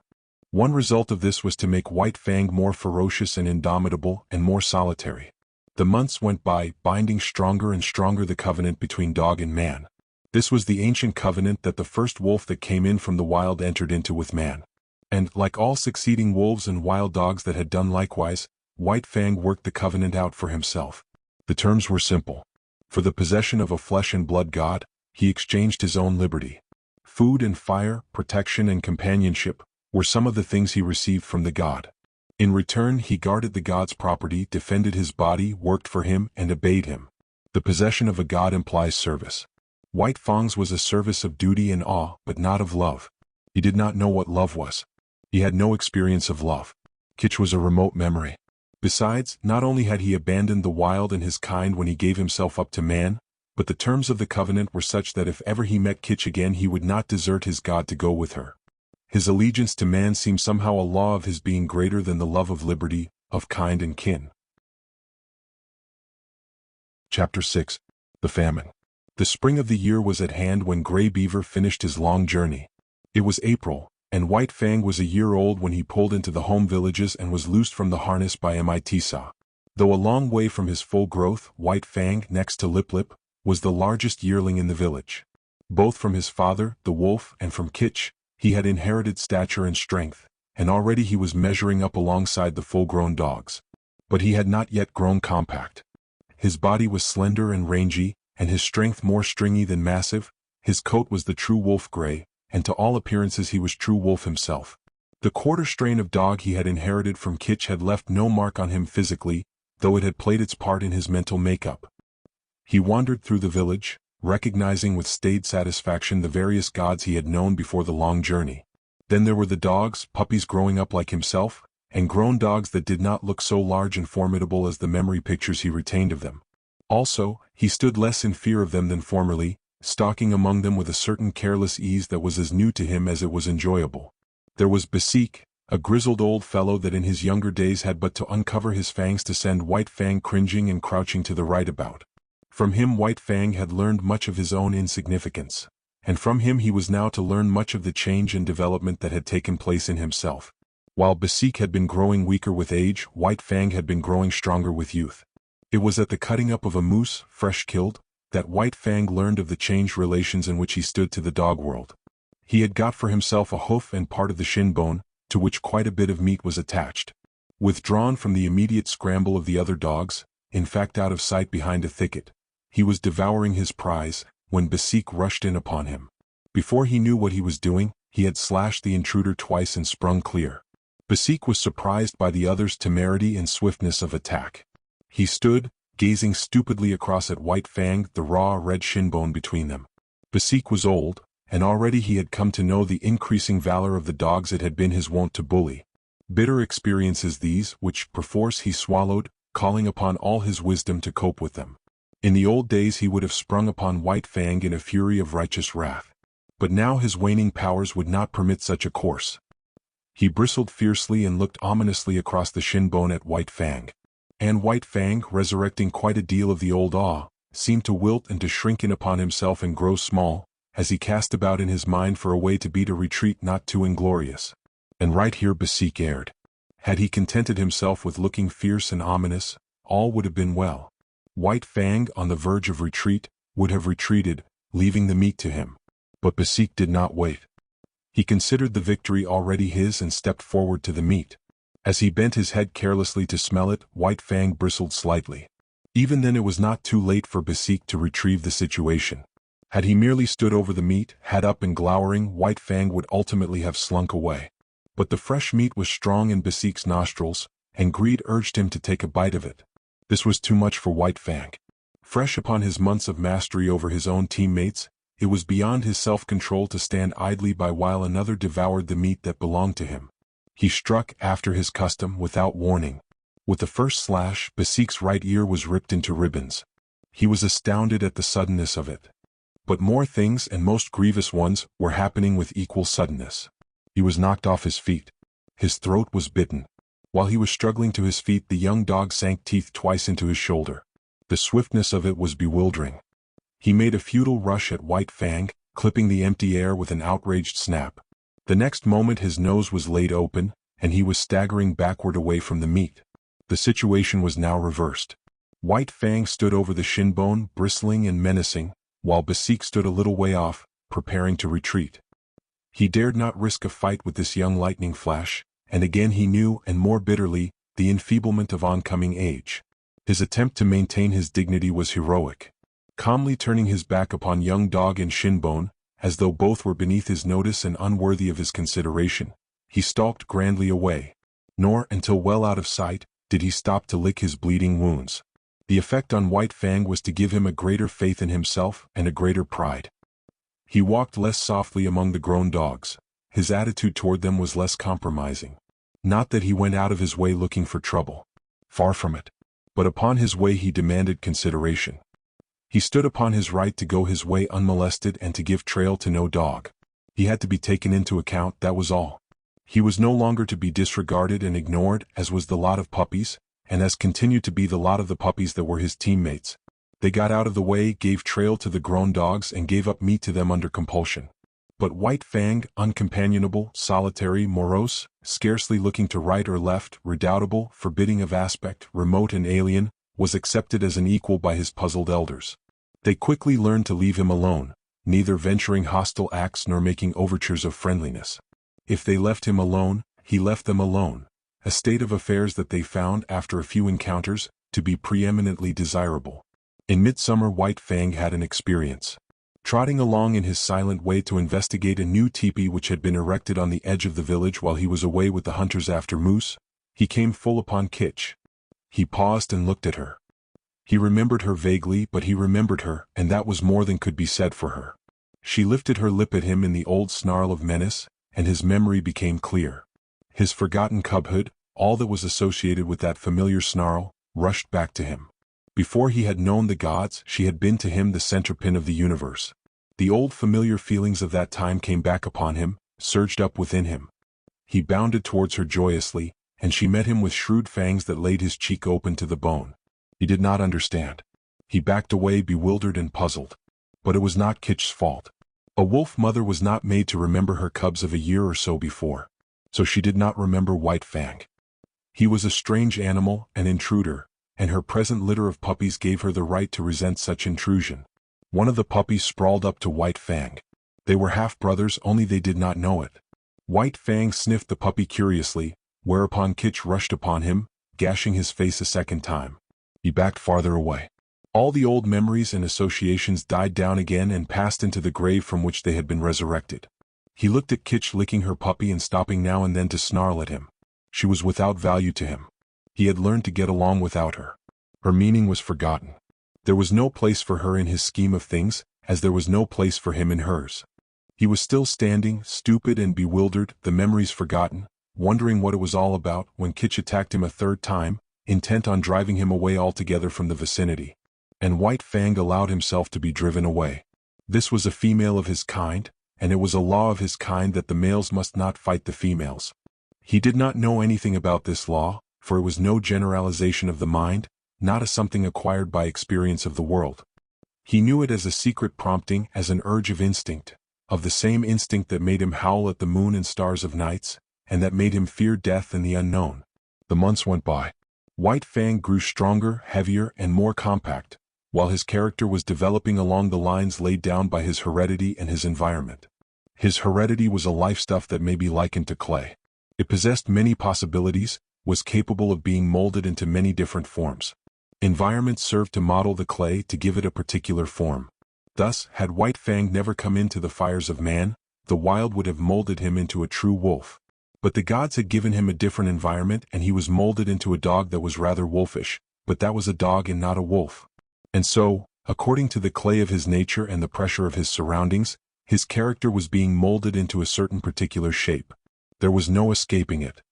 One result of this was to make White Fang more ferocious and indomitable and more solitary. The months went by, binding stronger and stronger the covenant between dog and man. This was the ancient covenant that the first wolf that came in from the wild entered into with man. And, like all succeeding wolves and wild dogs that had done likewise, White Fang worked the covenant out for himself. The terms were simple. For the possession of a flesh and blood god, he exchanged his own liberty. Food and fire, protection and companionship, were some of the things he received from the god. In return he guarded the god's property, defended his body, worked for him, and obeyed him. The possession of a god implies service. White Fang's was a service of duty and awe, but not of love. He did not know what love was. He had no experience of love. Kitch was a remote memory. Besides, not only had he abandoned the wild and his kind when he gave himself up to man, but the terms of the covenant were such that if ever he met Kitch again he would not desert his god to go with her. His allegiance to man seemed somehow a law of his being greater than the love of liberty, of kind and kin. Chapter 6. The Famine. The spring of the year was at hand when Gray Beaver finished his long journey. It was April, and White Fang was a year old when he pulled into the home villages and was loosed from the harness by Mitsa. Though a long way from his full growth, White Fang, next to Lip Lip, was the largest yearling in the village. Both from his father, the wolf, and from Kitch, he had inherited stature and strength, and already he was measuring up alongside the full-grown dogs. But he had not yet grown compact. His body was slender and rangy, and his strength more stringy than massive. His coat was the true wolf gray, and to all appearances he was true wolf himself. The quarter strain of dog he had inherited from Kitch had left no mark on him physically, though it had played its part in his mental makeup. He wandered through the village, recognizing with staid satisfaction the various gods he had known before the long journey. Then there were the dogs, puppies growing up like himself, and grown dogs that did not look so large and formidable as the memory pictures he retained of them. Also, he stood less in fear of them than formerly, stalking among them with a certain careless ease that was as new to him as it was enjoyable. There was Basik, a grizzled old fellow that in his younger days had but to uncover his fangs to send White Fang cringing and crouching to the right about. From him White Fang had learned much of his own insignificance, and from him he was now to learn much of the change and development that had taken place in himself. While Basik had been growing weaker with age, White Fang had been growing stronger with youth. It was at the cutting up of a moose, fresh killed, that White Fang learned of the changed relations in which he stood to the dog world. He had got for himself a hoof and part of the shin bone, to which quite a bit of meat was attached. Withdrawn from the immediate scramble of the other dogs, in fact out of sight behind a thicket, he was devouring his prize, when Basik rushed in upon him. Before he knew what he was doing, he had slashed the intruder twice and sprung clear. Basik was surprised by the other's temerity and swiftness of attack. He stood, gazing stupidly across at White Fang, the raw red shinbone between them. Basik was old, and already he had come to know the increasing valor of the dogs it had been his wont to bully. Bitter experiences these, which perforce he swallowed, calling upon all his wisdom to cope with them. In the old days he would have sprung upon White Fang in a fury of righteous wrath. But now his waning powers would not permit such a course. He bristled fiercely and looked ominously across the shinbone at White Fang. And White Fang, resurrecting quite a deal of the old awe, seemed to wilt and to shrink in upon himself and grow small, as he cast about in his mind for a way to beat a retreat not too inglorious. And right here Basik erred. Had he contented himself with looking fierce and ominous, all would have been well. White Fang, on the verge of retreat, would have retreated, leaving the meat to him. But Basik did not wait. He considered the victory already his and stepped forward to the meat. As he bent his head carelessly to smell it, White Fang bristled slightly. Even then it was not too late for Basik to retrieve the situation. Had he merely stood over the meat, hat up and glowering, White Fang would ultimately have slunk away. But the fresh meat was strong in Basik's nostrils, and greed urged him to take a bite of it. This was too much for White Fang. Fresh upon his months of mastery over his own teammates, it was beyond his self-control to stand idly by while another devoured the meat that belonged to him. He struck, after his custom, without warning. With the first slash, Basik's right ear was ripped into ribbons. He was astounded at the suddenness of it. But more things, and most grievous ones, were happening with equal suddenness. He was knocked off his feet. His throat was bitten. While he was struggling to his feet, the young dog sank teeth twice into his shoulder. The swiftness of it was bewildering. He made a futile rush at White Fang, clipping the empty air with an outraged snap. The next moment his nose was laid open, and he was staggering backward away from the meat. The situation was now reversed. White Fang stood over the shinbone, bristling and menacing, while Basik stood a little way off, preparing to retreat. He dared not risk a fight with this young lightning flash, and again he knew, and more bitterly, the enfeeblement of oncoming age. His attempt to maintain his dignity was heroic. Calmly turning his back upon young dog and shinbone, as though both were beneath his notice and unworthy of his consideration, he stalked grandly away. Nor, until well out of sight, did he stop to lick his bleeding wounds. The effect on White Fang was to give him a greater faith in himself and a greater pride. He walked less softly among the grown dogs. His attitude toward them was less compromising. Not that he went out of his way looking for trouble. Far from it. But upon his way he demanded consideration. He stood upon his right to go his way unmolested and to give trail to no dog. He had to be taken into account, that was all. He was no longer to be disregarded and ignored, as was the lot of puppies, and as continued to be the lot of the puppies that were his teammates. They got out of the way, gave trail to the grown dogs, and gave up meat to them under compulsion. But White Fang, uncompanionable, solitary, morose, scarcely looking to right or left, redoubtable, forbidding of aspect, remote and alien, was accepted as an equal by his puzzled elders. They quickly learned to leave him alone, neither venturing hostile acts nor making overtures of friendliness. If they left him alone, he left them alone, a state of affairs that they found, after a few encounters, to be preeminently desirable. In midsummer White Fang had an experience. Trotting along in his silent way to investigate a new teepee which had been erected on the edge of the village while he was away with the hunters after moose, he came full upon Kitch. He paused and looked at her. He remembered her vaguely, but he remembered her, and that was more than could be said for her. She lifted her lip at him in the old snarl of menace, and his memory became clear. His forgotten cubhood, all that was associated with that familiar snarl, rushed back to him. Before he had known the gods, she had been to him the centerpin of the universe. The old familiar feelings of that time came back upon him, surged up within him. He bounded towards her joyously, and she met him with shrewd fangs that laid his cheek open to the bone. He did not understand. He backed away bewildered and puzzled. But it was not Kitch's fault. A wolf mother was not made to remember her cubs of a year or so before. So she did not remember White Fang. He was a strange animal, an intruder, and her present litter of puppies gave her the right to resent such intrusion. One of the puppies sprawled up to White Fang. They were half-brothers, only they did not know it. White Fang sniffed the puppy curiously, whereupon Kitch rushed upon him, gashing his face a second time. He backed farther away. All the old memories and associations died down again and passed into the grave from which they had been resurrected. He looked at Kitch licking her puppy and stopping now and then to snarl at him. She was without value to him. He had learned to get along without her. Her meaning was forgotten. There was no place for her in his scheme of things, as there was no place for him in hers. He was still standing, stupid and bewildered, the memories forgotten, wondering what it was all about when Kitch attacked him a third time, intent on driving him away altogether from the vicinity. And White Fang allowed himself to be driven away. This was a female of his kind, and it was a law of his kind that the males must not fight the females. He did not know anything about this law, for it was no generalization of the mind, not a something acquired by experience of the world. He knew it as a secret prompting, as an urge of instinct, of the same instinct that made him howl at the moon and stars of nights, and that made him fear death and the unknown. The months went by. White Fang grew stronger, heavier, and more compact, while his character was developing along the lines laid down by his heredity and his environment. His heredity was a life stuff that may be likened to clay. It possessed many possibilities, was capable of being molded into many different forms. Environment served to model the clay to give it a particular form. Thus, had White Fang never come into the fires of man, the wild would have molded him into a true wolf. But the gods had given him a different environment and he was molded into a dog that was rather wolfish, but that was a dog and not a wolf. And so, according to the clay of his nature and the pressure of his surroundings, his character was being molded into a certain particular shape. There was no escaping it.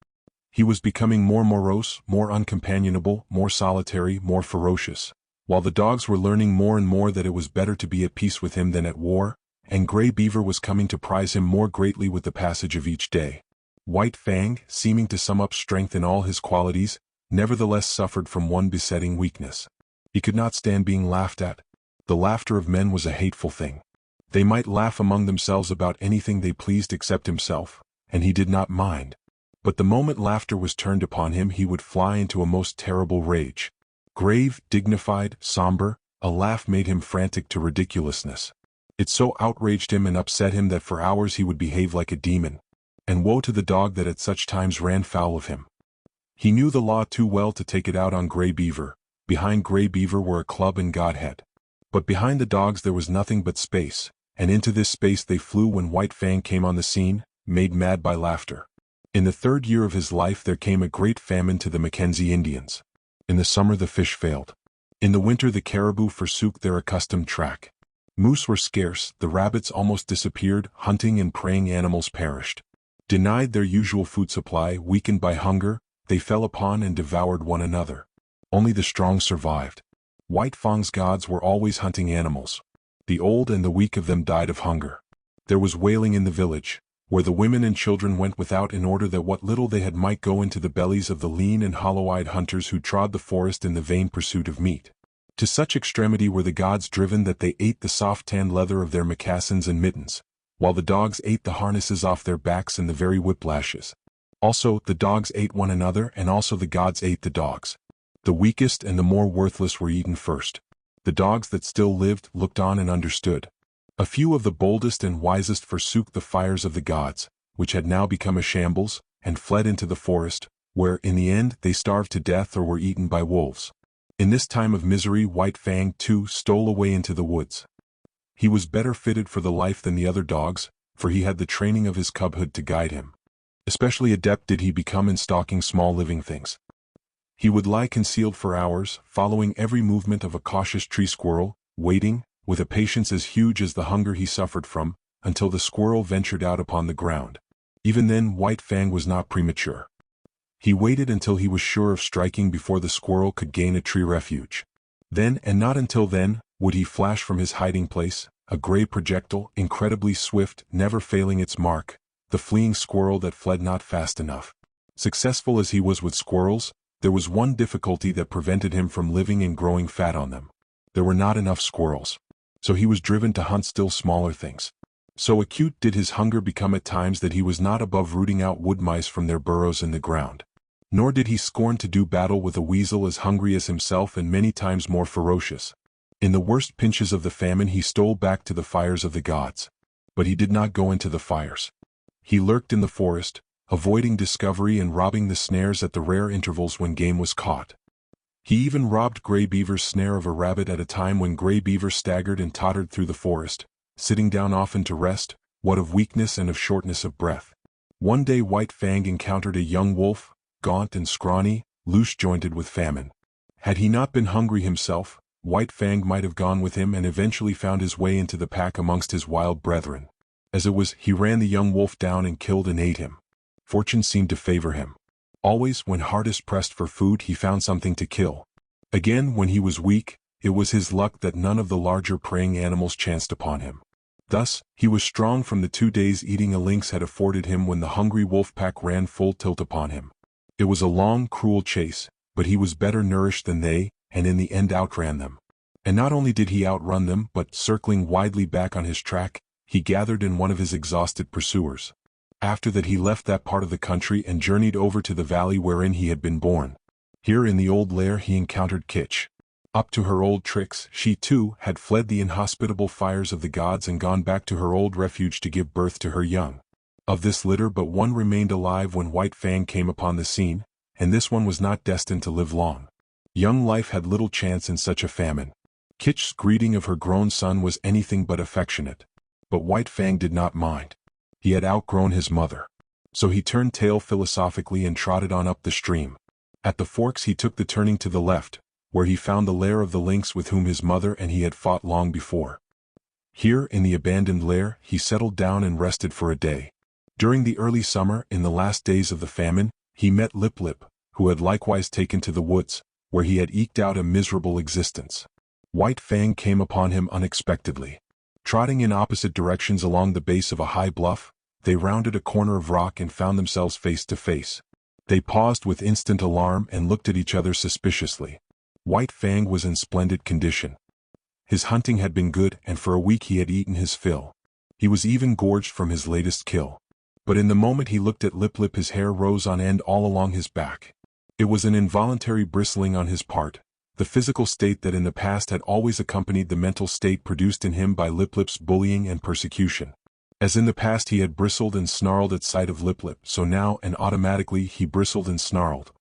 He was becoming more morose, more uncompanionable, more solitary, more ferocious, while the dogs were learning more and more that it was better to be at peace with him than at war, and Grey Beaver was coming to prize him more greatly with the passage of each day. White Fang, seeming to sum up strength in all his qualities, nevertheless suffered from one besetting weakness. He could not stand being laughed at. The laughter of men was a hateful thing. They might laugh among themselves about anything they pleased except himself, and he did not mind. But the moment laughter was turned upon him he would fly into a most terrible rage. Grave, dignified, somber, a laugh made him frantic to ridiculousness. It so outraged him and upset him that for hours he would behave like a demon. And woe to the dog that at such times ran foul of him. He knew the law too well to take it out on Grey Beaver. Behind Grey Beaver were a club and Godhead. But behind the dogs there was nothing but space, and into this space they flew when White Fang came on the scene, made mad by laughter. In the 3rd year of his life there came a great famine to the Mackenzie Indians. In the summer the fish failed. In the winter the caribou forsook their accustomed track. Moose were scarce, the rabbits almost disappeared, hunting and preying animals perished. Denied their usual food supply, weakened by hunger, they fell upon and devoured one another. Only the strong survived. White Fang's gods were always hunting animals. The old and the weak of them died of hunger. There was wailing in the village, where the women and children went without in order that what little they had might go into the bellies of the lean and hollow-eyed hunters who trod the forest in the vain pursuit of meat. To such extremity were the gods driven that they ate the soft tanned leather of their moccasins and mittens, while the dogs ate the harnesses off their backs and the very whiplashes. Also, the dogs ate one another and also the gods ate the dogs. The weakest and the more worthless were eaten first. The dogs that still lived looked on and understood. A few of the boldest and wisest forsook the fires of the gods, which had now become a shambles, and fled into the forest, where, in the end, they starved to death or were eaten by wolves. In this time of misery White Fang, too, stole away into the woods. He was better fitted for the life than the other dogs, for he had the training of his cubhood to guide him. Especially adept did he become in stalking small living things. He would lie concealed for hours, following every movement of a cautious tree squirrel, waiting, with a patience as huge as the hunger he suffered from, until the squirrel ventured out upon the ground. Even then White Fang was not premature. He waited until he was sure of striking before the squirrel could gain a tree refuge. Then, and not until then, would he flash from his hiding place, a gray projectile, incredibly swift, never failing its mark, the fleeing squirrel that fled not fast enough. Successful as he was with squirrels, there was one difficulty that prevented him from living and growing fat on them. There were not enough squirrels. So he was driven to hunt still smaller things. So acute did his hunger become at times that he was not above rooting out wood mice from their burrows in the ground. Nor did he scorn to do battle with a weasel as hungry as himself and many times more ferocious. In the worst pinches of the famine he stole back to the fires of the gods. But he did not go into the fires. He lurked in the forest, avoiding discovery and robbing the snares at the rare intervals when game was caught. He even robbed Grey Beaver's snare of a rabbit at a time when Grey Beaver staggered and tottered through the forest, sitting down often to rest, what of weakness and of shortness of breath. One day White Fang encountered a young wolf, gaunt and scrawny, loose-jointed with famine. Had he not been hungry himself, White Fang might have gone with him and eventually found his way into the pack amongst his wild brethren. As it was, he ran the young wolf down and killed and ate him. Fortune seemed to favor him. Always, when hardest pressed for food, he found something to kill. Again, when he was weak, it was his luck that none of the larger preying animals chanced upon him. Thus, he was strong from the 2 days eating a lynx had afforded him when the hungry wolf pack ran full tilt upon him. It was a long, cruel chase, but he was better nourished than they, and in the end outran them. And not only did he outrun them, but circling widely back on his track, he gathered in one of his exhausted pursuers. After that he left that part of the country and journeyed over to the valley wherein he had been born. Here in the old lair he encountered Kitch. Up to her old tricks, she too had fled the inhospitable fires of the gods and gone back to her old refuge to give birth to her young. Of this litter but one remained alive when White Fang came upon the scene, and this one was not destined to live long. Young life had little chance in such a famine. Kitch's greeting of her grown son was anything but affectionate. But White Fang did not mind. He had outgrown his mother. So he turned tail philosophically and trotted on up the stream. At the forks he took the turning to the left, where he found the lair of the lynx with whom his mother and he had fought long before. Here, in the abandoned lair, he settled down and rested for a day. During the early summer, in the last days of the famine, he met Lip Lip, who had likewise taken to the woods, where he had eked out a miserable existence. White Fang came upon him unexpectedly. Trotting in opposite directions along the base of a high bluff, they rounded a corner of rock and found themselves face to face. They paused with instant alarm and looked at each other suspiciously. White Fang was in splendid condition. His hunting had been good, and for a week he had eaten his fill. He was even gorged from his latest kill. But in the moment he looked at Lip Lip his hair rose on end all along his back. It was an involuntary bristling on his part, the physical state that in the past had always accompanied the mental state produced in him by Lip Lip's bullying and persecution. As in the past he had bristled and snarled at sight of Lip Lip, so now and automatically he bristled and snarled.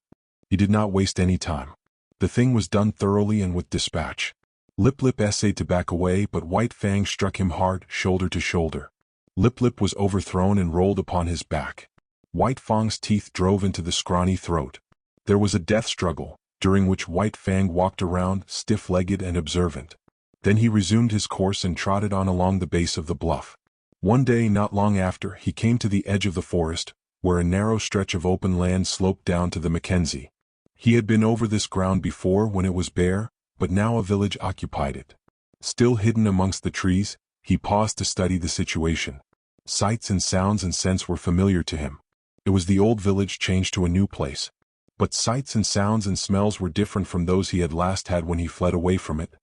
He did not waste any time. The thing was done thoroughly and with dispatch. Lip Lip essayed to back away, but White Fang struck him hard, shoulder to shoulder. Lip Lip was overthrown and rolled upon his back. White Fang's teeth drove into the scrawny throat. There was a death struggle, during which White Fang walked around, stiff-legged and observant. Then he resumed his course and trotted on along the base of the bluff. One day not long after, he came to the edge of the forest, where a narrow stretch of open land sloped down to the Mackenzie. He had been over this ground before when it was bare, but now a village occupied it. Still hidden amongst the trees, he paused to study the situation. Sights and sounds and scents were familiar to him. It was the old village changed to a new place. But sights and sounds and smells were different from those he had last had when he fled away from it.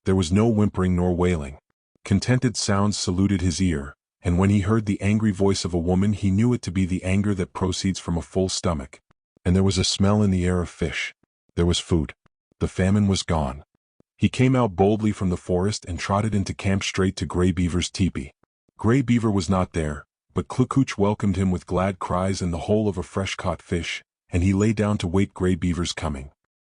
There was no whimpering nor wailing. Contented sounds saluted his ear, and when he heard the angry voice of a woman he knew it to be the anger that proceeds from a full stomach. And there was a smell in the air of fish. There was food. The famine was gone. He came out boldly from the forest and trotted into camp straight to Gray Beaver's teepee. Gray Beaver was not there, but Clucooch welcomed him with glad cries and the whole of a fresh-caught fish, and he lay down to wait Gray Beaver's coming.